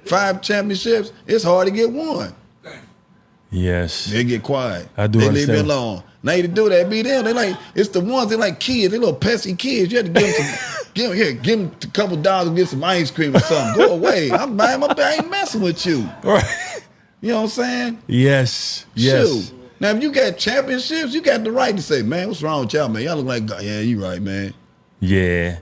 5 championships, it's hard to get one. Yes. They get quiet. I do they understand. leave me alone. Now to do that, be them. They like, it's the ones they like kids, they little pesky kids. You have to give them some, give them a couple dollars and get some ice cream or something. Go away. I ain't messing with you. Right. You know what I'm saying? Yes. Shoot. Now if you got championships, you got the right to say, man, what's wrong with y'all, man? Y'all look like God. Yeah, you right, man. Yeah.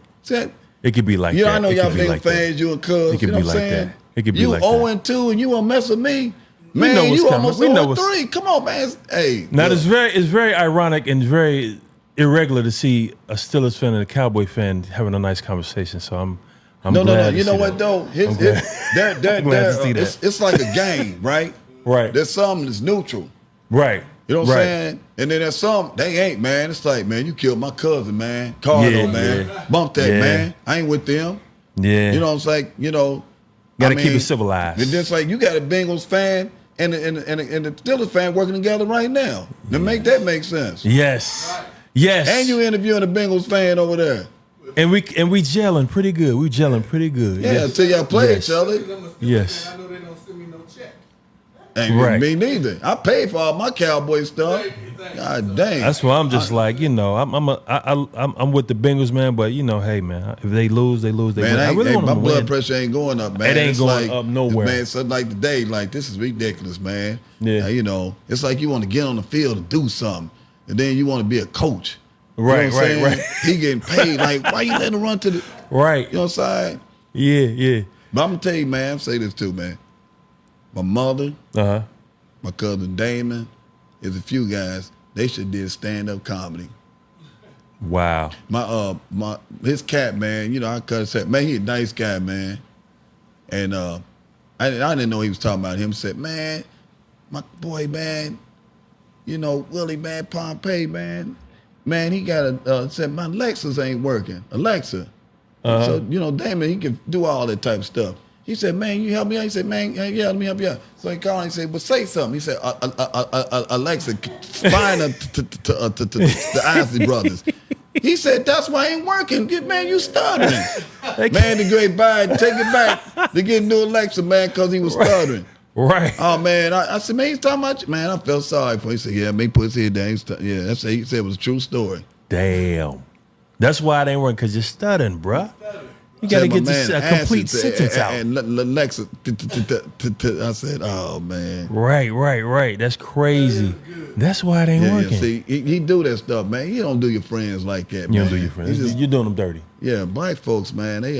It could be like that. I know y'all big fans, you and cuz. It could be like that. It could be like that. You 0-2 and you won't mess with me. Man, you almost 0-3. Come on, man. Hey. Now it's very ironic and very irregular to see a Steelers fan and a Cowboy fan having a nice conversation. So I'm glad. No. You know what though? It's like a game, right? Right. There's something that's neutral. Right. You know what I'm saying? And then there's some they ain't, man. It's like, man, you killed my cousin, man. Cardo, man. Yeah. Bump that, man. I ain't with them. Yeah. You know what I'm saying? Gotta keep it civilized. And just like you got a Bengals fan and the Steelers fan working together right now. To make that make sense. Yes. Yes. And you interviewing a Bengals fan over there. And we gelling pretty good. We gelling pretty good. Yeah, until y'all play each other. Yes. I know they don't send me no check. Ain't me neither. I paid for all my Cowboy stuff. God dang. That's why I'm just I'm with the Bengals, man. But hey, man, if they lose, they lose. They man, win. My blood pressure ain't going up, man. It ain't going up nowhere, man. Something like today, like this is ridiculous, man. Yeah. It's like you want to get on the field and do something, and then you want to be a coach. Right. He getting paid. Like, why you letting him run to the right? You know what I'm saying? Yeah. But I'm gonna tell you, man. I'm say this too, man. My mother, my cousin Damon, there's a few guys. They should did stand-up comedy. Wow. His cat, man. I cut his head. Man, he a nice guy, man. And I didn't know he was talking about him. He said, man, my boy, man. Willie, man, Pompey, man. Man, he got said my Lexus ain't working. Alexa. So Damon, he can do all that type of stuff. He said, man, you help me out? He said, man, yeah, let me help you out. So he called and he said, well, say something. He said, Alexa, find the Isley brothers. He said, that's why I ain't working. Man, you stuttering. Man, the great bye, take it back to get new Alexa, man, because he was stuttering. Right. Oh, man. I said, man, he's talking about you. Man, I felt sorry for him. He said, yeah, man, put his head down. Yeah, that's what he said. It was a true story. Damn. That's why it ain't working, because you're stuttering, bruh. You got to get this complete sentence out. And Alexa, I said, oh, man. Right. That's crazy. That's why it ain't working. Yeah. See, he do that stuff, man. You don't do your friends like that, man. You don't do your friends. You're doing them dirty. Yeah, black folks, man, they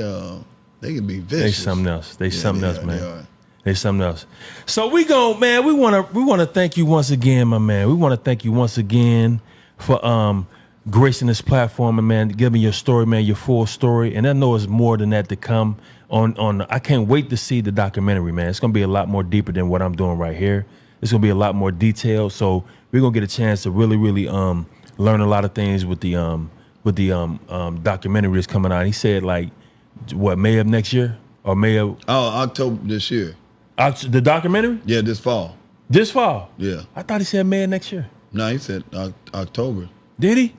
can be vicious. They something else. They something else, man. They something else. So we want to thank you once again, my man. We want to thank you once again for gracing this platform and, man, giving your story, man, your full story. And I know it's more than that to come on. I can't wait to see the documentary, man. It's going to be a lot more deeper than what I'm doing right here. It's going to be a lot more detailed. So we're going to get a chance to really learn a lot of things with the documentary that's coming out. He said, like, what, May of next year? Or May of... Oh, October this year. The documentary? Yeah, this fall. This fall? Yeah. I thought he said May of next year. No, he said October. Did he?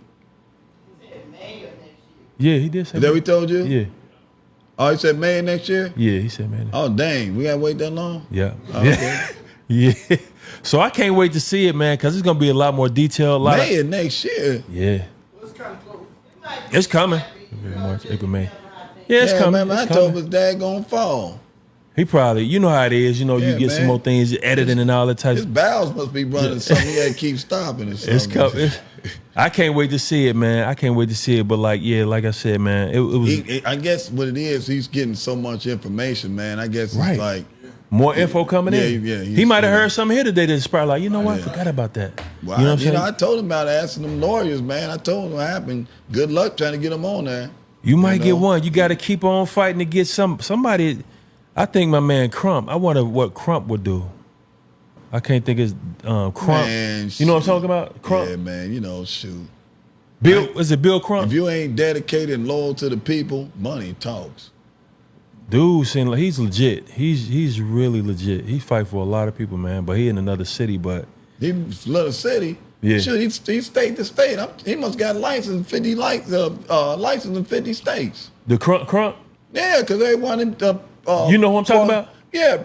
Yeah, he did say Is that what he told you? Yeah. Oh, he said May next year? Yeah, he said May next year. Oh, dang. We got to wait that long? Yeah. Oh, okay. Yeah. So I can't wait to see it, man, because it's going to be a lot more detailed. May next year? Yeah. It's coming. March, April, May. Yeah, it's coming. Man, October's daggone fall. He probably, you know how it is. You know, you get some more things, editing and all that type. His bowels must be running something. He got to keep stopping or something. It's coming. I can't wait to see it, man. I can't wait to see it. But like I said, man, it was. I guess what it is, he's getting so much information, man. I guess it's like more info coming in. Yeah, he might have heard something here today that's probably like, you know what, I forgot about that. Well, you know what I'm saying? I told him about asking them lawyers, man. I told him what happened. Good luck trying to get them on there. You might get one. You got to keep on fighting to get somebody. I think my man Crump. I wonder what Crump would do. I can't think it's Crump. Man, you know what I'm talking about? Crump. Yeah, man. You know, shoot. Bill, is it Bill Crump? If you ain't dedicated and loyal to the people, money talks. Dude, seems like he's legit. He's really legit. He fight for a lot of people, man. But he in another city. But he little city. Yeah. Shoot, he state to state. He must got license in 50 states. The Crump. Yeah, because they wanted. You know who I'm talking about? Yeah.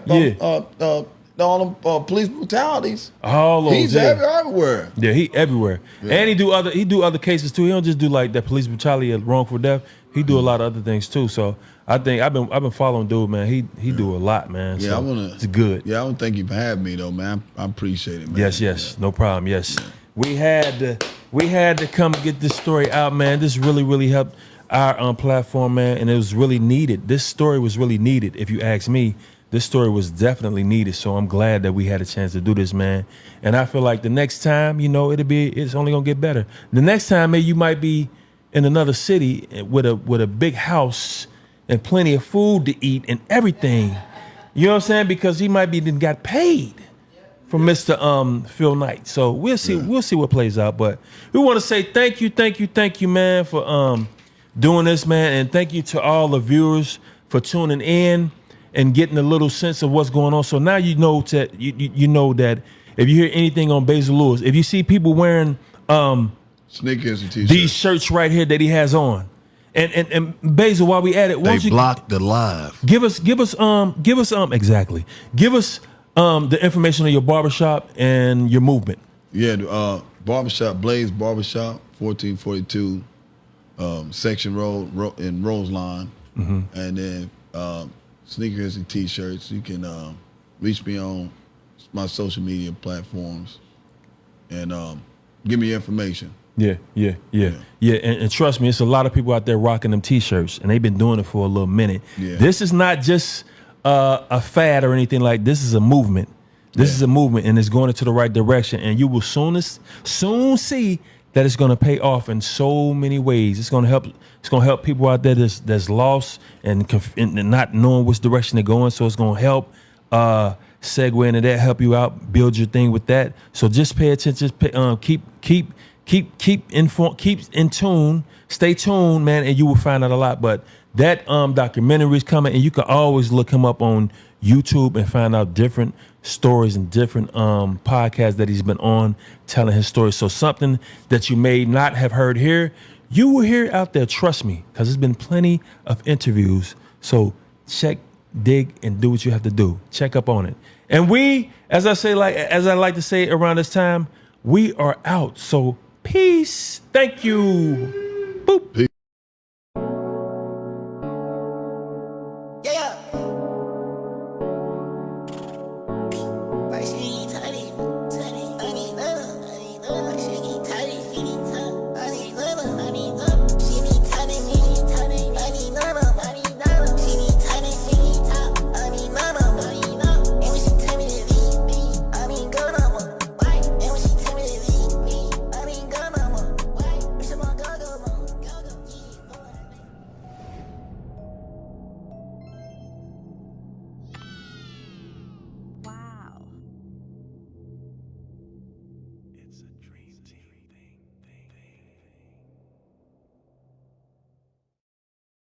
All them police brutalities. All those. He's everywhere. Yeah, he everywhere. Yeah. And he do other cases too. He don't just do like that police brutality or wrongful death. He do a lot of other things too. So I think I've been following dude, man. He do a lot, man. Yeah, so it's good. Yeah, I don't think you for having me though, man. I appreciate it, man. Yes, no problem. Yes, we had to come get this story out, man. This really helped our platform, man, and it was really needed. This story was really needed, if you ask me. This story was definitely needed, so I'm glad that we had a chance to do this, man. And I feel like the next time, you know, it's only gonna get better. The next time, maybe you might be in another city with a big house and plenty of food to eat and everything. You know what I'm saying? Because he might be got paid from Mr. Phil Knight. So we'll see what plays out. But we want to say thank you, man, for doing this, man, and thank you to all the viewers for tuning in and getting a little sense of what's going on. So now you know that you know that if you hear anything on Basil Lewis, if you see people wearing sneakers and t-shirts, these shirts right here that he has on, and Basil, while we at it, they blocked the live. Give us exactly. Give us the information on your barbershop and your movement. Yeah, barbershop, Blaze Barbershop, 1442 Section Road in Roseline, and then sneakers and t-shirts. You can reach me on my social media platforms and give me information. Yeah. And trust me, it's a lot of people out there rocking them t-shirts, and they've been doing it for a little minute. Yeah. This is not just a fad or anything like this. Is a movement. This is a movement, and it's going into the right direction. And you will soon see that it's going to pay off in so many ways. It's going to help. It's going to help people out there that's lost and not knowing which direction they're going. So it's going to help segue into that, help you out, build your thing with that. So just pay attention. Keep keep informed, keep in tune, stay tuned, man, and you will find out a lot. But that documentary is coming, and you can always look him up on YouTube and find out different stories and different podcasts that he's been on telling his story. So something that you may not have heard here, you will hear out there, trust me, because there's been plenty of interviews. So check, dig, and do what you have to do. Check up on it. And we, as I like to say around this time, we are out. So peace. Thank you. Boop. Peace.